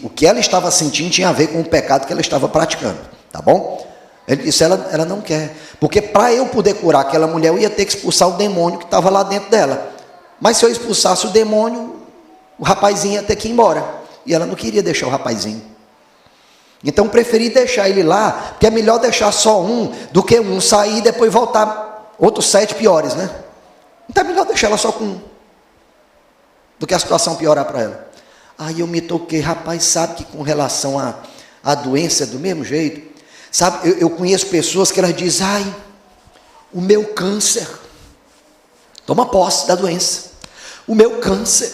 O que ela estava sentindo tinha a ver com o pecado que ela estava praticando, tá bom? Ele disse, ela não quer. Porque para eu poder curar aquela mulher, eu ia ter que expulsar o demônio que estava lá dentro dela. Mas se eu expulsasse o demônio, o rapazinho ia ter que ir embora. E ela não queria deixar o rapazinho. Então preferi deixar ele lá, porque é melhor deixar só um, do que um sair e depois voltar outros 7 piores, né? Então é melhor deixar ela só com um, do que a situação piorar para ela. Aí eu me toquei, rapaz, sabe que com relação à doença é do mesmo jeito? Sabe, eu conheço pessoas que elas dizem, ai, o meu câncer, toma posse da doença, o meu câncer,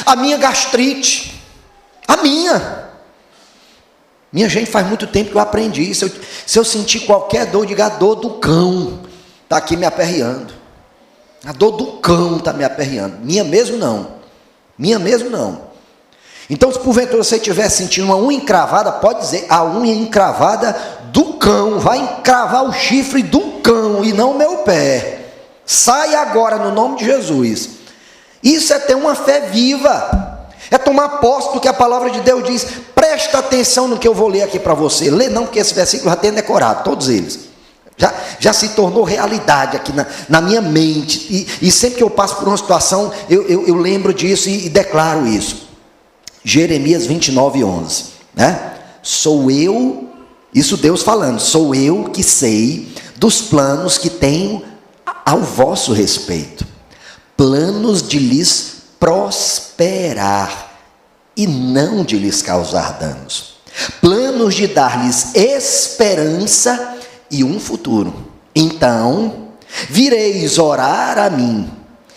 a minha gastrite, a minha gente, faz muito tempo que eu aprendi isso. Se eu sentir qualquer dor, diga a dor do cão, está aqui me aperreando. A dor do cão está me aperreando. Minha mesmo não. Então, se porventura você estiver sentindo uma unha encravada, pode dizer, a unha encravada do cão, vai encravar o chifre do cão e não o meu pé. Sai agora no nome de Jesus. Isso é ter uma fé viva. É tomar posse do que a palavra de Deus diz. Presta atenção no que eu vou ler aqui para você. Lê não, porque esse versículo já tem decorado, todos eles. Já se tornou realidade aqui na minha mente. E sempre que eu passo por uma situação, eu lembro disso e declaro isso. Jeremias 29:11. Né? Sou eu, isso Deus falando, sou eu que sei dos planos que tenho ao vosso respeito. Planos de lhes prosperar e não de lhes causar danos. Planos de dar-lhes esperança e um futuro. Então, vireis orar a mim,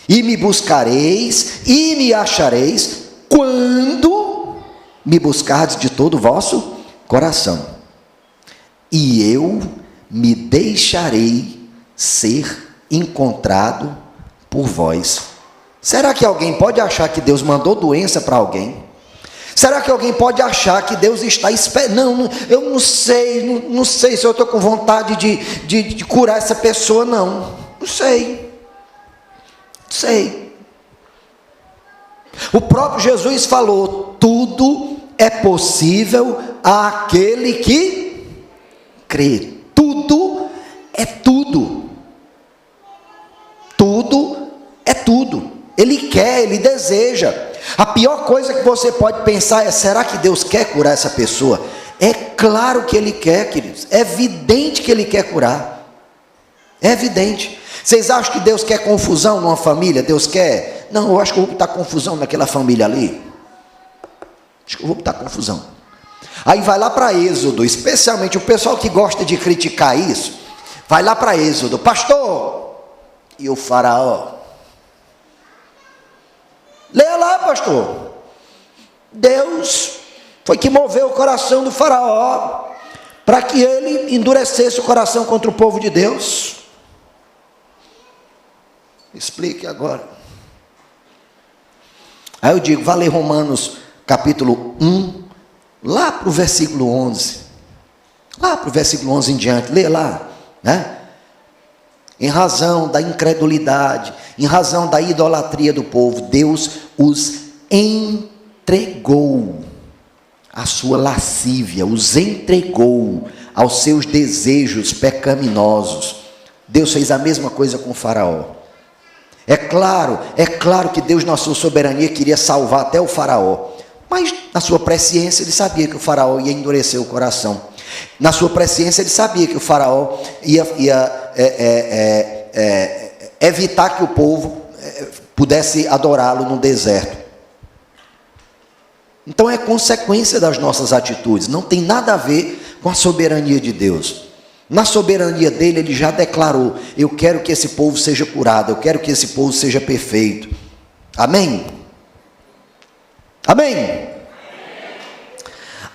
e me buscareis, e me achareis, quando me buscardes de todo o vosso coração. E eu me deixarei ser encontrado por vós. Será que alguém pode achar que Deus mandou doença para alguém? Será que alguém pode achar que Deus está esperando? Não, eu não sei se eu estou com vontade de curar essa pessoa, não. Não sei. O próprio Jesus falou, tudo é possível àquele que crê. Tudo é tudo. Tudo é tudo. Ele quer, ele deseja. A pior coisa que você pode pensar é, será que Deus quer curar essa pessoa? É claro que ele quer, queridos. É evidente que ele quer curar. É evidente. Vocês acham que Deus quer confusão numa família? Deus quer? Não, eu acho que eu vou botar confusão naquela família ali. Acho que eu vou botar confusão. Aí vai lá para Êxodo, especialmente o pessoal que gosta de criticar isso, vai lá para Êxodo, pastor, e o faraó. Leia lá, pastor. Deus foi que moveu o coração do faraó para que ele endurecesse o coração contra o povo de Deus. Explique agora. Aí eu digo, vai ler Romanos capítulo 1, lá para o versículo 11. Lá para o versículo 11 em diante, lê lá, né? Em razão da incredulidade, em razão da idolatria do povo, Deus os entregou à sua lascívia, os entregou aos seus desejos pecaminosos. Deus fez a mesma coisa com o faraó. É claro que Deus na sua soberania queria salvar até o faraó, mas na sua presciência ele sabia que o faraó ia endurecer o coração. Na sua presciência ele sabia que o faraó ia evitar que o povo pudesse adorá-lo no deserto. Então é consequência das nossas atitudes, não tem nada a ver com a soberania de Deus. Na soberania dele, ele já declarou, eu quero que esse povo seja curado, eu quero que esse povo seja perfeito. Amém? Amém?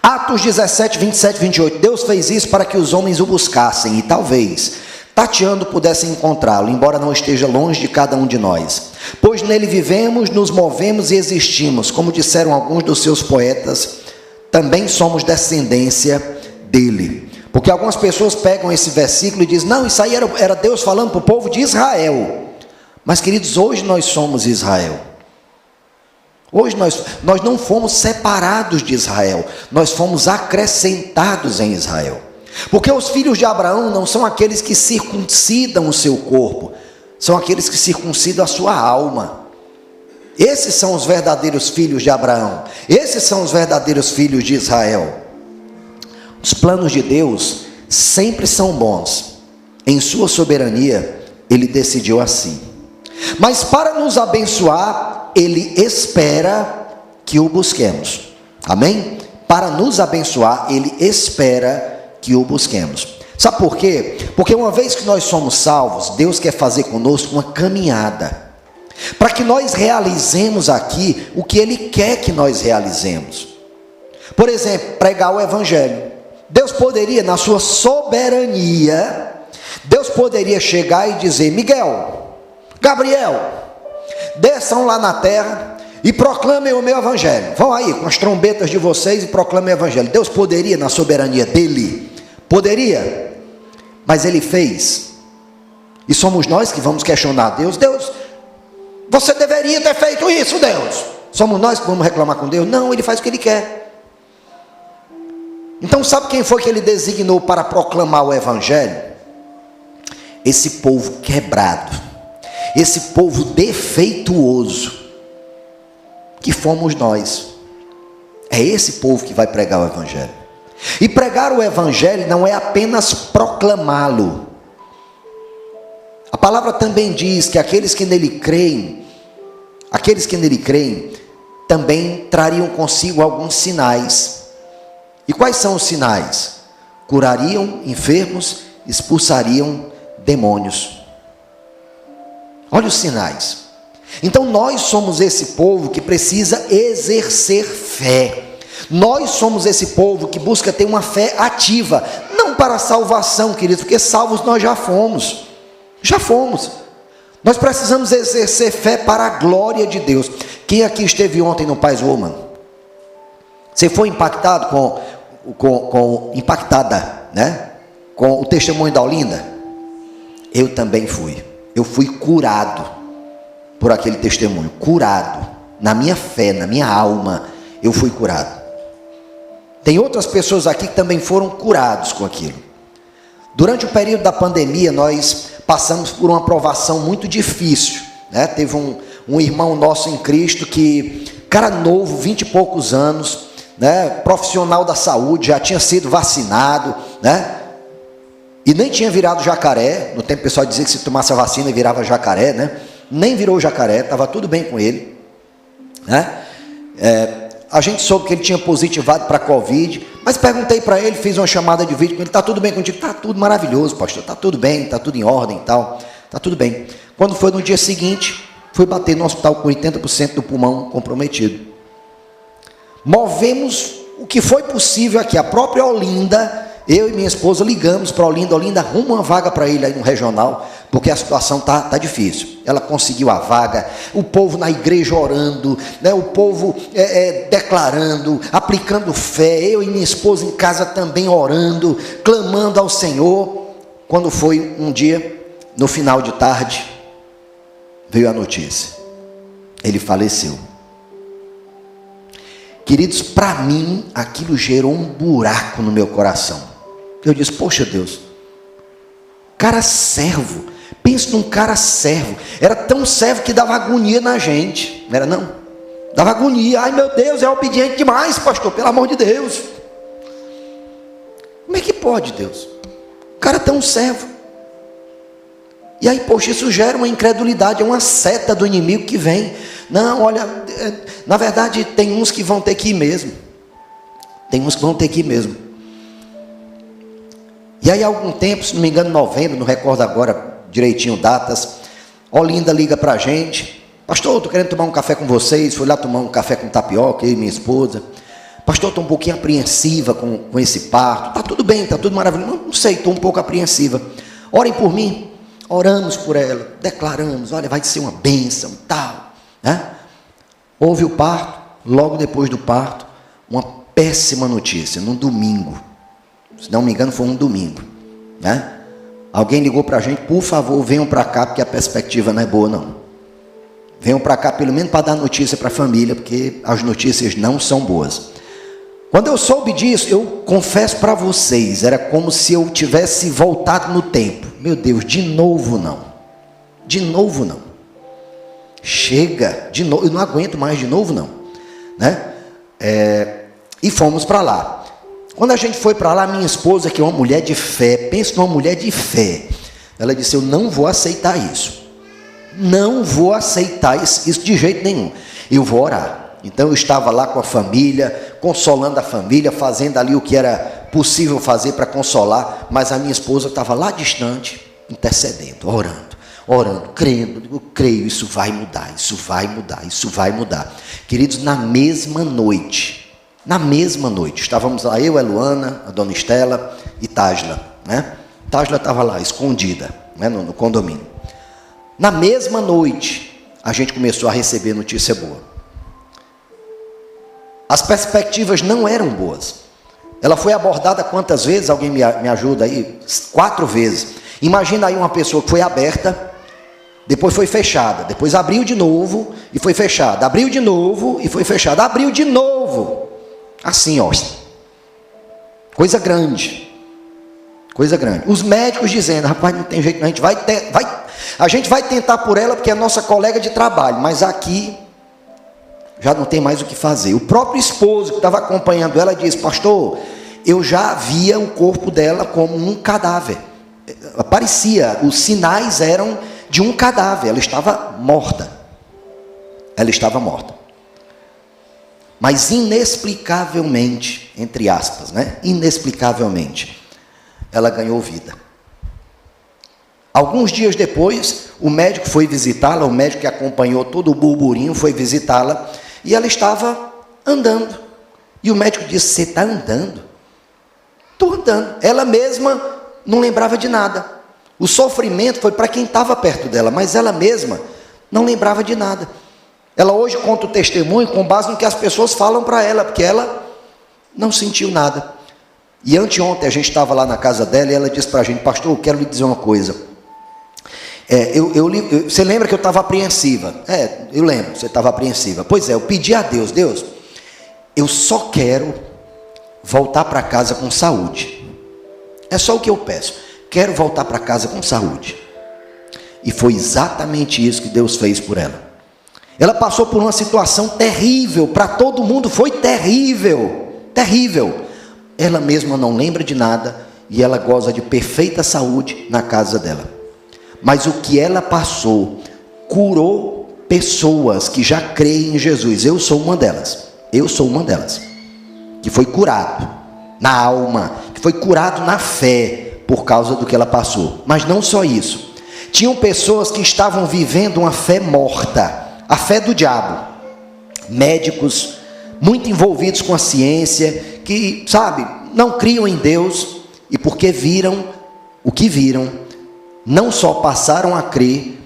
Atos 17, 27, 28. Deus fez isso para que os homens o buscassem e talvez, tateando, pudessem encontrá-lo, embora não esteja longe de cada um de nós. pois nele vivemos, nos movemos e existimos. Como disseram alguns dos seus poetas, também somos descendência dele. Porque algumas pessoas pegam esse versículo e dizem, não, isso aí era Deus falando para o povo de Israel. Mas, queridos, hoje nós somos Israel. Hoje nós não fomos separados de Israel, nós fomos acrescentados em Israel. Porque os filhos de Abraão não são aqueles que circuncidam o seu corpo, são aqueles que circuncidam a sua alma. Esses são os verdadeiros filhos de Abraão, esses são os verdadeiros filhos de Israel. Os planos de Deus sempre são bons, em sua soberania, Ele decidiu assim. Mas para nos abençoar, Ele espera que o busquemos. Amém? Para nos abençoar, Ele espera que o busquemos. Sabe por quê? Porque uma vez que nós somos salvos, Deus quer fazer conosco uma caminhada, para que nós realizemos aqui o que Ele quer que nós realizemos. Por exemplo, pregar o Evangelho. Deus poderia, na sua soberania, Deus poderia chegar e dizer, Miguel, Gabriel, desçam lá na terra e proclamem o meu Evangelho. Vão aí com as trombetas de vocês e proclamem o Evangelho. Deus poderia, na soberania dele, poderia, mas Ele fez. E somos nós que vamos questionar Deus. Deus, você deveria ter feito isso, Deus. Somos nós que vamos reclamar com Deus? Não, Ele faz o que Ele quer. Então sabe quem foi que Ele designou para proclamar o Evangelho? Esse povo quebrado, esse povo defeituoso, que fomos nós. É esse povo que vai pregar o Evangelho. E pregar o Evangelho não é apenas proclamá-lo. A palavra também diz que aqueles que nele creem, também trariam consigo alguns sinais. E quais são os sinais? Curariam enfermos, expulsariam demônios. Olha os sinais. Então nós somos esse povo que precisa exercer fé. Nós somos esse povo que busca ter uma fé ativa, não para a salvação, queridos, porque salvos nós já fomos. Já fomos. Nós precisamos exercer fé para a glória de Deus. Quem aqui esteve ontem no Paz Woman? Você foi impactado impactada, né? Com o testemunho da Olinda? Eu também fui. Eu fui curado por aquele testemunho, curado, na minha fé, na minha alma, eu fui curado. Tem outras pessoas aqui que também foram curados com aquilo. Durante o período da pandemia, nós passamos por uma provação muito difícil, né? Teve um irmão nosso em Cristo que, cara novo, 20 e poucos anos, né? Profissional da saúde, já tinha sido vacinado, né? E nem tinha virado jacaré. No tempo o pessoal dizia que se tomasse a vacina virava jacaré, né? Nem virou jacaré, estava tudo bem com ele, né? A gente soube que ele tinha positivado para a Covid, mas perguntei para ele, fiz uma chamada de vídeo com ele, está tudo bem contigo? Está tudo maravilhoso, pastor, está tudo bem, está tudo em ordem e tal, está tudo bem. Quando foi no dia seguinte, fui bater no hospital com 80% do pulmão comprometido. Movemos o que foi possível aqui, a própria Olinda, eu e minha esposa ligamos para a Olinda, Olinda, arruma uma vaga para ele aí no regional, porque a situação tá difícil. Ela conseguiu a vaga, o povo na igreja orando, né? O povo declarando, aplicando fé, eu e minha esposa em casa também orando, clamando ao Senhor. Quando foi um dia, no final de tarde, veio a notícia, ele faleceu. Queridos, para mim, aquilo gerou um buraco no meu coração. Eu disse, poxa Deus, cara servo, pensa num cara servo, era tão servo que dava agonia na gente, não era não? Dava agonia, ai meu Deus, é obediente demais, pastor, pelo amor de Deus. Como é que pode, Deus? O cara é tão servo. E aí, poxa, isso gera uma incredulidade, é uma seta do inimigo que vem. Não, olha, na verdade tem uns que vão ter que ir mesmo. Tem uns que vão ter que ir mesmo. E aí há algum tempo, se não me engano, novembro, não recordo agora direitinho datas, Olinda liga para a gente, pastor, estou querendo tomar um café com vocês, fui lá tomar um café com tapioca, eu e minha esposa, pastor, estou um pouquinho apreensiva com esse parto, está tudo bem, está tudo maravilhoso, não sei, estou um pouco apreensiva, orem por mim. oramos por ela, declaramos, olha, vai ser uma bênção e tal, né? Houve o parto, logo depois do parto, uma péssima notícia, num domingo, se não me engano foi um domingo, né? Alguém ligou para a gente, por favor, venham para cá, porque a perspectiva não é boa não. Venham para cá pelo menos para dar notícia para a família, porque as notícias não são boas. Quando eu soube disso, eu confesso para vocês, era como se eu tivesse voltado no tempo. Meu Deus, de novo não. De novo não. Chega, de novo, eu não aguento mais de novo não. Né? E fomos para lá. Quando a gente foi para lá, minha esposa, que é uma mulher de fé, pensa numa mulher de fé, ela disse, eu não vou aceitar isso. Não vou aceitar isso de jeito nenhum. Eu vou orar. Então eu estava lá com a família, consolando a família, fazendo ali o que era possível fazer para consolar, mas a minha esposa estava lá distante, intercedendo, orando, crendo. Eu creio, isso vai mudar, isso vai mudar, isso vai mudar. Queridos, na mesma noite, estávamos lá, eu, a Luana, a dona Estela e Tásla, né? Tásla estava lá, escondida, né, no condomínio. Na mesma noite, a gente começou a receber notícia boa. As perspectivas não eram boas. Ela foi abordada quantas vezes? Alguém me ajuda aí? 4 vezes. Imagina aí uma pessoa que foi aberta, depois foi fechada, depois abriu de novo e foi fechada, abriu de novo e foi fechada, abriu de novo. Assim, ó. Coisa grande. Coisa grande. Os médicos dizendo, rapaz, não tem jeito, não, a gente vai tentar por ela porque é nossa colega de trabalho, mas aqui já não tem mais o que fazer. O próprio esposo que estava acompanhando ela disse, pastor, eu já via o corpo dela como um cadáver. Parecia, os sinais eram de um cadáver, ela estava morta. Ela estava morta. Mas inexplicavelmente, entre aspas, né? Inexplicavelmente, ela ganhou vida. Alguns dias depois, o médico foi visitá-la, o médico que acompanhou todo o burburinho foi visitá-la, e ela estava andando. E o médico disse, você está andando? Estou andando. Ela mesma não lembrava de nada. O sofrimento foi para quem estava perto dela, mas ela mesma não lembrava de nada. Ela hoje conta o testemunho com base no que as pessoas falam para ela, porque ela não sentiu nada. E anteontem a gente estava lá na casa dela e ela disse para a gente, pastor, eu quero lhe dizer uma coisa. Você lembra que eu estava apreensiva? Eu lembro, você estava apreensiva. Pois é, eu pedi a Deus, Deus, eu só quero voltar para casa com saúde. É só o que eu peço. Quero voltar para casa com saúde. E foi exatamente isso que Deus fez por ela. Ela passou por uma situação terrível, para todo mundo foi terrível, terrível. Ela mesma não lembra de nada e ela goza de perfeita saúde na casa dela. Mas o que ela passou curou pessoas que já creem em Jesus. Eu sou uma delas, que foi curado na alma, que foi curado na fé por causa do que ela passou. Mas não só isso, tinham pessoas que estavam vivendo uma fé morta, a fé do diabo, médicos muito envolvidos com a ciência, que, sabe, não criam em Deus, e porque viram o que viram, não só passaram a crer,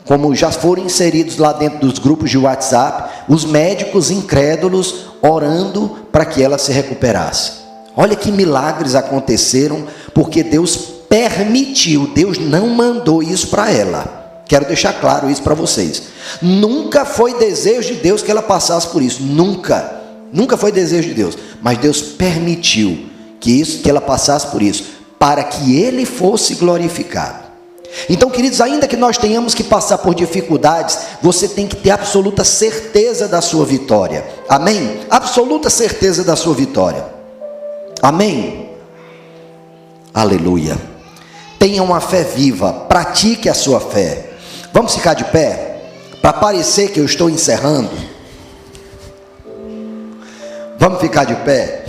como já foram inseridos lá dentro dos grupos de WhatsApp, os médicos incrédulos orando para que ela se recuperasse. Olha que milagres aconteceram, porque Deus permitiu, Deus não mandou isso para ela. Quero deixar claro isso para vocês. Nunca foi desejo de Deus que ela passasse por isso. Nunca foi desejo de Deus. Mas Deus permitiu que ela passasse por isso, para que Ele fosse glorificado. Então, queridos, ainda que nós tenhamos que passar por dificuldades, você tem que ter absoluta certeza da sua vitória. Amém? Absoluta certeza da sua vitória. Amém? Aleluia. Tenha uma fé viva, pratique a sua fé. Vamos ficar de pé? Para parecer que eu estou encerrando. Vamos ficar de pé?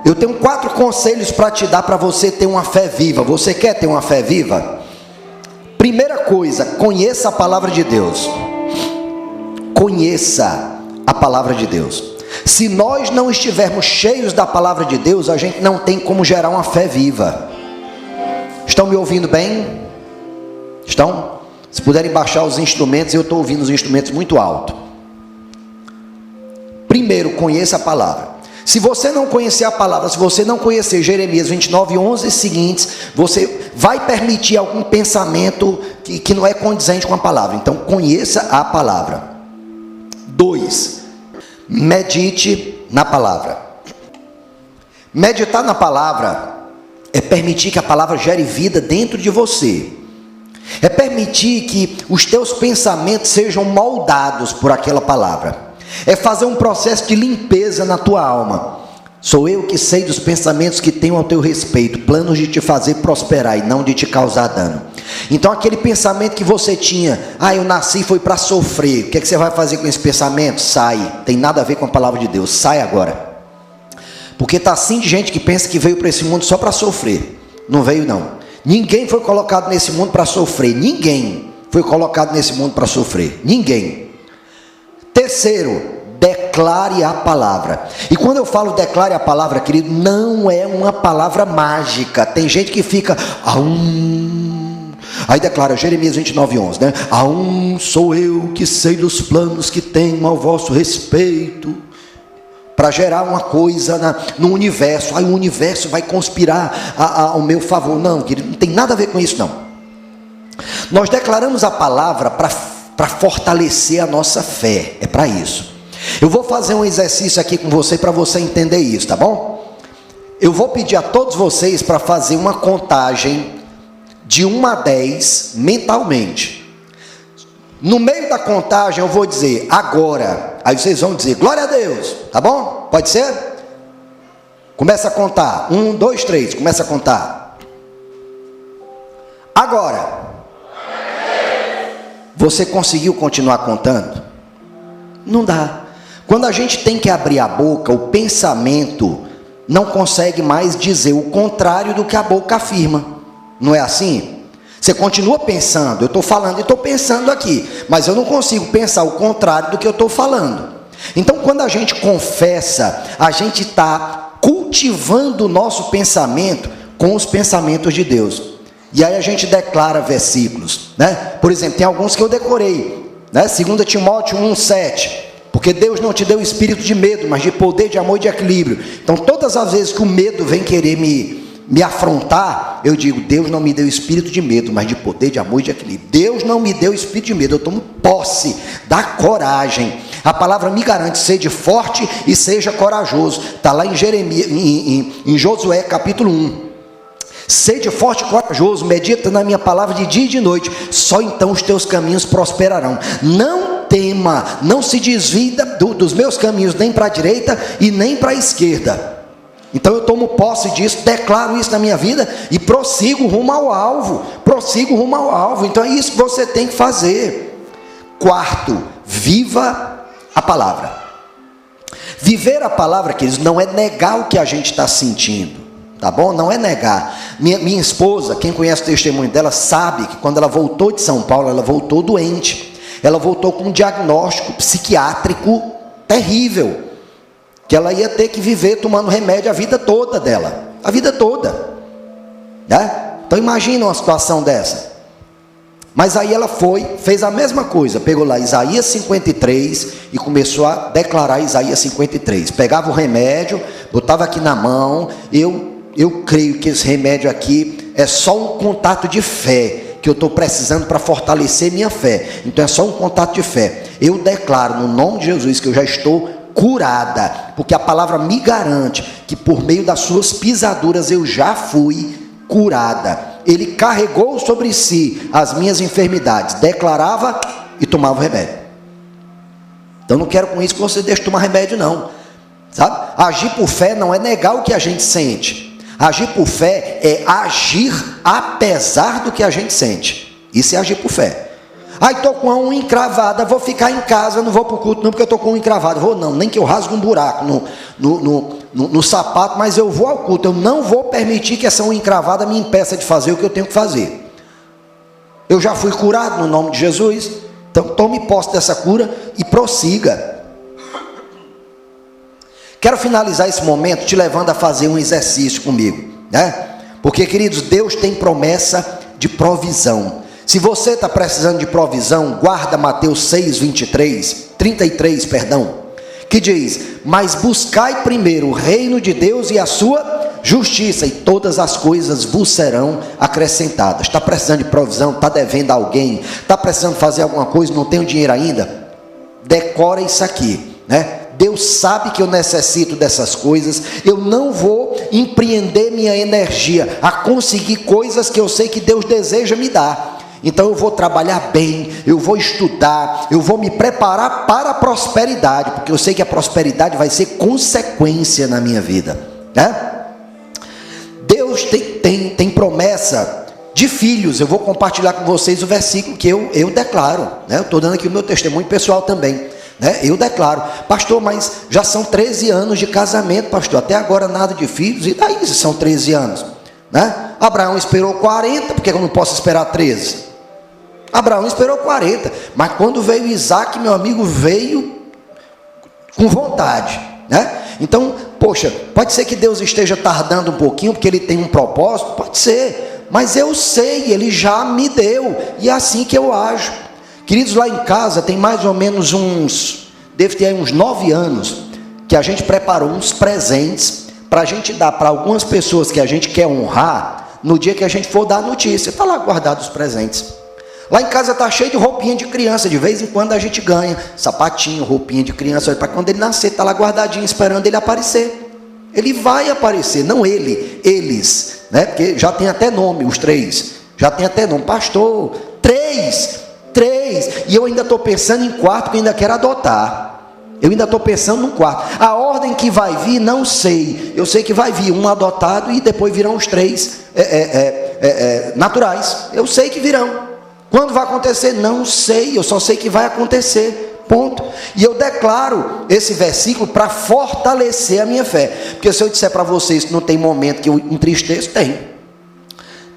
Eu tenho 4 conselhos para te dar para você ter uma fé viva. Você quer ter uma fé viva? Primeira coisa, conheça a palavra de Deus. Conheça a palavra de Deus. Se nós não estivermos cheios da palavra de Deus, a gente não tem como gerar uma fé viva. Estão me ouvindo bem? Estão? Se puderem baixar os instrumentos, eu estou ouvindo os instrumentos muito alto. Primeiro, conheça a palavra. Se você não conhecer a palavra, se você não conhecer Jeremias 29:11 e seguintes, você vai permitir algum pensamento que não é condizente com a palavra. Então, conheça a palavra. 2, medite na palavra. Meditar na palavra é permitir que a palavra gere vida dentro de você. É permitir que os teus pensamentos sejam moldados por aquela palavra. É fazer um processo de limpeza na tua alma. Sou eu que sei dos pensamentos que tenho ao teu respeito, planos de te fazer prosperar e não de te causar dano. Então aquele pensamento que você tinha, eu nasci foi para sofrer, o que você vai fazer com esse pensamento? Sai, tem nada a ver com a palavra de Deus, sai agora. Porque está assim de gente que pensa que veio para esse mundo só para sofrer. Não veio não. Ninguém foi colocado nesse mundo para sofrer. Ninguém foi colocado nesse mundo para sofrer. Ninguém. Terceiro, declare a palavra. E quando eu falo declare a palavra, querido, não é uma palavra mágica. Tem gente que fica... Aí declara Jeremias 29:11, né? Sou eu que sei dos planos que tenho ao vosso respeito, para gerar uma coisa no universo. O universo vai conspirar ao meu favor. Não, querido, não tem nada a ver com isso não. Nós declaramos a palavra para fortalecer a nossa fé. É para isso. Eu vou fazer um exercício aqui com você para você entender isso, tá bom? Eu vou pedir a todos vocês para fazer uma contagem de 1 a 10 mentalmente. No meio da contagem eu vou dizer agora, aí vocês vão dizer glória a Deus, tá bom? Pode ser? Começa a contar, 1, 2, 3, começa a contar. Agora, você conseguiu continuar contando? Não dá. Quando a gente tem que abrir a boca, o pensamento não consegue mais dizer o contrário do que a boca afirma. Não é assim? Você continua pensando, eu estou falando e estou pensando aqui, mas eu não consigo pensar o contrário do que eu estou falando. Então, quando a gente confessa, a gente está cultivando o nosso pensamento com os pensamentos de Deus. E aí a gente declara versículos, né? Por exemplo, tem alguns que eu decorei, né? 2 Timóteo 1:7. Porque Deus não te deu espírito de medo, mas de poder, de amor e de equilíbrio. Então, todas as vezes que o medo vem querer me afrontar, eu digo, Deus não me deu espírito de medo, mas de poder, de amor e de equilíbrio. Deus não me deu espírito de medo, eu tomo posse da coragem. A palavra me garante, seja forte e seja corajoso. Está lá em Jeremias, em Josué capítulo 1. Sede forte e corajoso, medita na minha palavra de dia e de noite, só então os teus caminhos prosperarão. Não tema, não se desvie dos meus caminhos, nem para a direita e nem para a esquerda. Então eu tomo posse disso, declaro isso na minha vida e prossigo rumo ao alvo. Então é isso que você tem que fazer. Quarto, viva a palavra. Viver a palavra, queridos, não é negar o que a gente está sentindo, tá bom? Não é negar. Minha esposa, quem conhece o testemunho dela, sabe que quando ela voltou de São Paulo, ela voltou doente. Ela voltou com um diagnóstico psiquiátrico terrível, que ela ia ter que viver tomando remédio a vida toda dela, a vida toda, né? Então imagina uma situação dessa. Mas aí ela fez a mesma coisa, pegou lá Isaías 53 e começou a declarar Isaías 53, pegava o remédio, botava aqui na mão. Eu creio que esse remédio aqui é só um contato de fé, que eu estou precisando para fortalecer minha fé, então é só um contato de fé. Eu declaro no nome de Jesus que eu já estou curada, porque a palavra me garante que por meio das suas pisaduras eu já fui curada. Ele carregou sobre si as minhas enfermidades, declarava e tomava o remédio. Então não quero com isso que você deixe de tomar remédio não, sabe? Agir por fé não é negar o que a gente sente. Agir por fé é agir apesar do que a gente sente. Isso é agir por fé. Estou com a unha encravada, vou ficar em casa, não vou para o culto não, porque eu estou com a unha encravada. Vou não, nem que eu rasgue um buraco no sapato, mas eu vou ao culto. Eu não vou permitir que essa unha encravada me impeça de fazer o que eu tenho que fazer. Eu já fui curado no nome de Jesus, então tome posse dessa cura e prossiga. Quero finalizar esse momento te levando a fazer um exercício comigo, né? Porque, queridos, Deus tem promessa de provisão. Se você está precisando de provisão, guarda Mateus 33, que diz: mas buscai primeiro o reino de Deus e a sua justiça, e todas as coisas vos serão acrescentadas. Está precisando de provisão, está devendo a alguém, está precisando fazer alguma coisa, não tem o dinheiro ainda? Decora isso aqui, né? Deus sabe que eu necessito dessas coisas, eu não vou empreender minha energia a conseguir coisas que eu sei que Deus deseja me dar. Então eu vou trabalhar bem, eu vou estudar, eu vou me preparar para a prosperidade, porque eu sei que a prosperidade vai ser consequência na minha vida, né? Deus tem promessa de filhos. Eu vou compartilhar com vocês o versículo que eu declaro, né? Eu estou dando aqui o meu testemunho pessoal também, né? Eu declaro: pastor, mas já são 13 anos de casamento, pastor, até agora nada de filhos. E daí são 13 anos, né? Abraão esperou 40, por que eu não posso esperar 13? Abraão esperou 40, mas quando veio Isaac, meu amigo, veio com vontade, né? Então, poxa, pode ser que Deus esteja tardando um pouquinho, porque Ele tem um propósito, pode ser, mas eu sei, Ele já me deu, e é assim que eu ajo. Queridos, lá em casa tem mais ou menos deve ter uns 9 anos, que a gente preparou uns presentes, para a gente dar para algumas pessoas que a gente quer honrar, no dia que a gente for dar a notícia. Está lá guardado os presentes. Lá em casa está cheio de roupinha de criança, de vez em quando a gente ganha sapatinho, roupinha de criança, para quando ele nascer, está lá guardadinho, esperando ele aparecer. Ele vai aparecer, não ele, eles, né? Porque já tem até nome, os 3, já tem até nome, pastor, 3, e eu ainda estou pensando em 4, que eu ainda quero adotar. Eu ainda estou pensando num 4. A ordem que vai vir, não sei. Eu sei que vai vir um adotado e depois virão os 3 naturais. Eu sei que virão. Quando vai acontecer? Não sei, eu só sei que vai acontecer, ponto. E eu declaro esse versículo para fortalecer a minha fé, porque se eu disser para vocês que não tem momento que eu entristeço,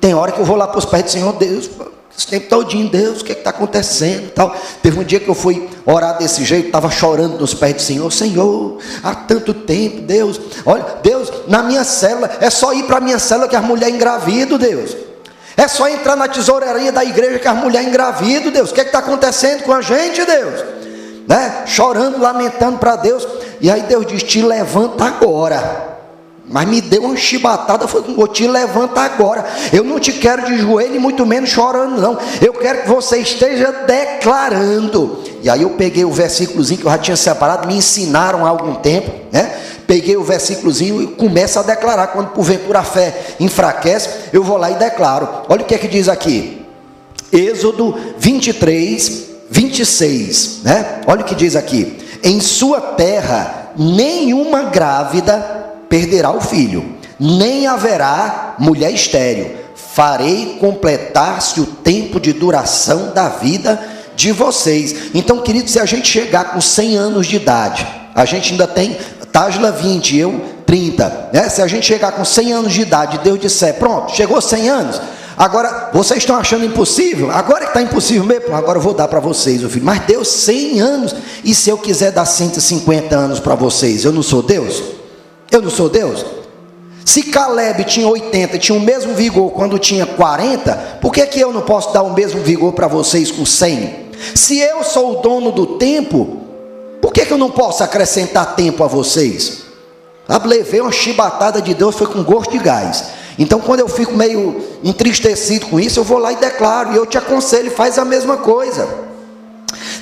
tem hora que eu vou lá para os pés do Senhor, Deus, esse tempo todinho, Deus, o que está acontecendo, tal. Teve um dia que eu fui orar desse jeito, estava chorando nos pés do Senhor, Senhor, há tanto tempo, Deus, olha, Deus, na minha célula, é só ir para a minha célula que as mulheres engravidam, Deus. É só entrar na tesouraria da igreja que as mulheres engravidam, Deus. O que está acontecendo com a gente, Deus? Né? Chorando, lamentando para Deus. E aí Deus diz: te levanta agora. Mas me deu uma chibatada, foi com: te levanta agora. Eu não te quero de joelho e muito menos chorando, não. Eu quero que você esteja declarando. E aí eu peguei o versículozinho que eu já tinha separado, me ensinaram há algum tempo, né? Peguei o versículozinho e começo a declarar. Quando porventura a fé enfraquece, eu vou lá e declaro. Olha o que é que diz aqui, Êxodo 23:26, né? Olha o que diz aqui: em sua terra nenhuma grávida perderá o filho, nem haverá mulher estéril. Farei completar-se o tempo de duração da vida de vocês. Então, querido, se a gente chegar com 100 anos de idade, a gente ainda tem Tasla 20, eu 30, né? Se a gente chegar com 100 anos de idade, Deus disser: pronto, chegou 100 anos, agora vocês estão achando impossível, agora que está impossível mesmo, agora eu vou dar para vocês o filho. Mas Deus, 100 anos, e se eu quiser dar 150 anos para vocês, eu não sou Deus? Eu não sou Deus? Se Caleb tinha 80, tinha o mesmo vigor quando tinha 40, por que eu não posso dar o mesmo vigor para vocês com 100? Se eu sou o dono do tempo, por que eu não posso acrescentar tempo a vocês? Levei uma chibatada de Deus, foi com gosto de gás. Então, quando eu fico meio entristecido com isso, eu vou lá e declaro, e eu te aconselho, faz a mesma coisa.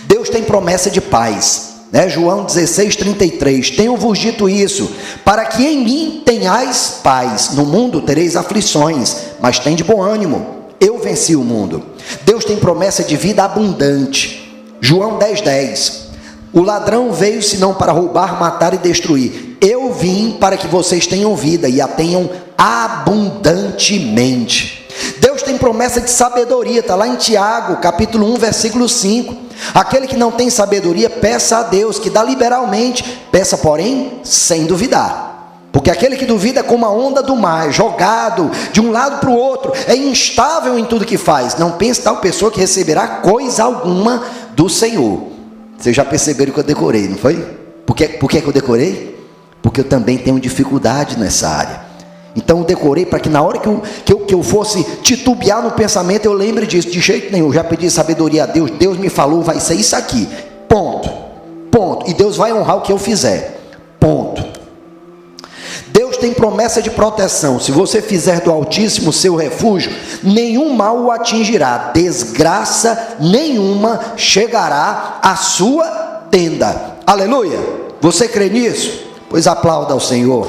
Deus tem promessa de paz, né? João 16:33, tenho-vos dito isso, para que em mim tenhais paz. No mundo tereis aflições, mas tende bom ânimo, eu venci o mundo. Deus tem promessa de vida abundante. João 10:10, o ladrão veio senão para roubar, matar e destruir. Eu vim para que vocês tenham vida e a tenham abundantemente. Deus tem promessa de sabedoria, está lá em Tiago, capítulo 1, versículo 5. Aquele que não tem sabedoria, peça a Deus, que dá liberalmente, peça porém sem duvidar. Porque aquele que duvida é como a onda do mar, jogado de um lado para o outro, é instável em tudo que faz. Não pense tal pessoa que receberá coisa alguma do Senhor. Vocês já perceberam que eu decorei, não foi? Por que eu decorei? Porque eu também tenho dificuldade nessa área. Então eu decorei para que na hora que eu fosse titubear no pensamento, eu lembre disso. De jeito nenhum, eu já pedi sabedoria a Deus. Deus me falou, vai ser isso aqui. Ponto. Ponto. E Deus vai honrar o que eu fizer. Ponto. Deus tem promessa de proteção. Se você fizer do Altíssimo seu refúgio, nenhum mal o atingirá. Desgraça nenhuma chegará à sua tenda. Aleluia. Você crê nisso? Pois aplauda ao Senhor.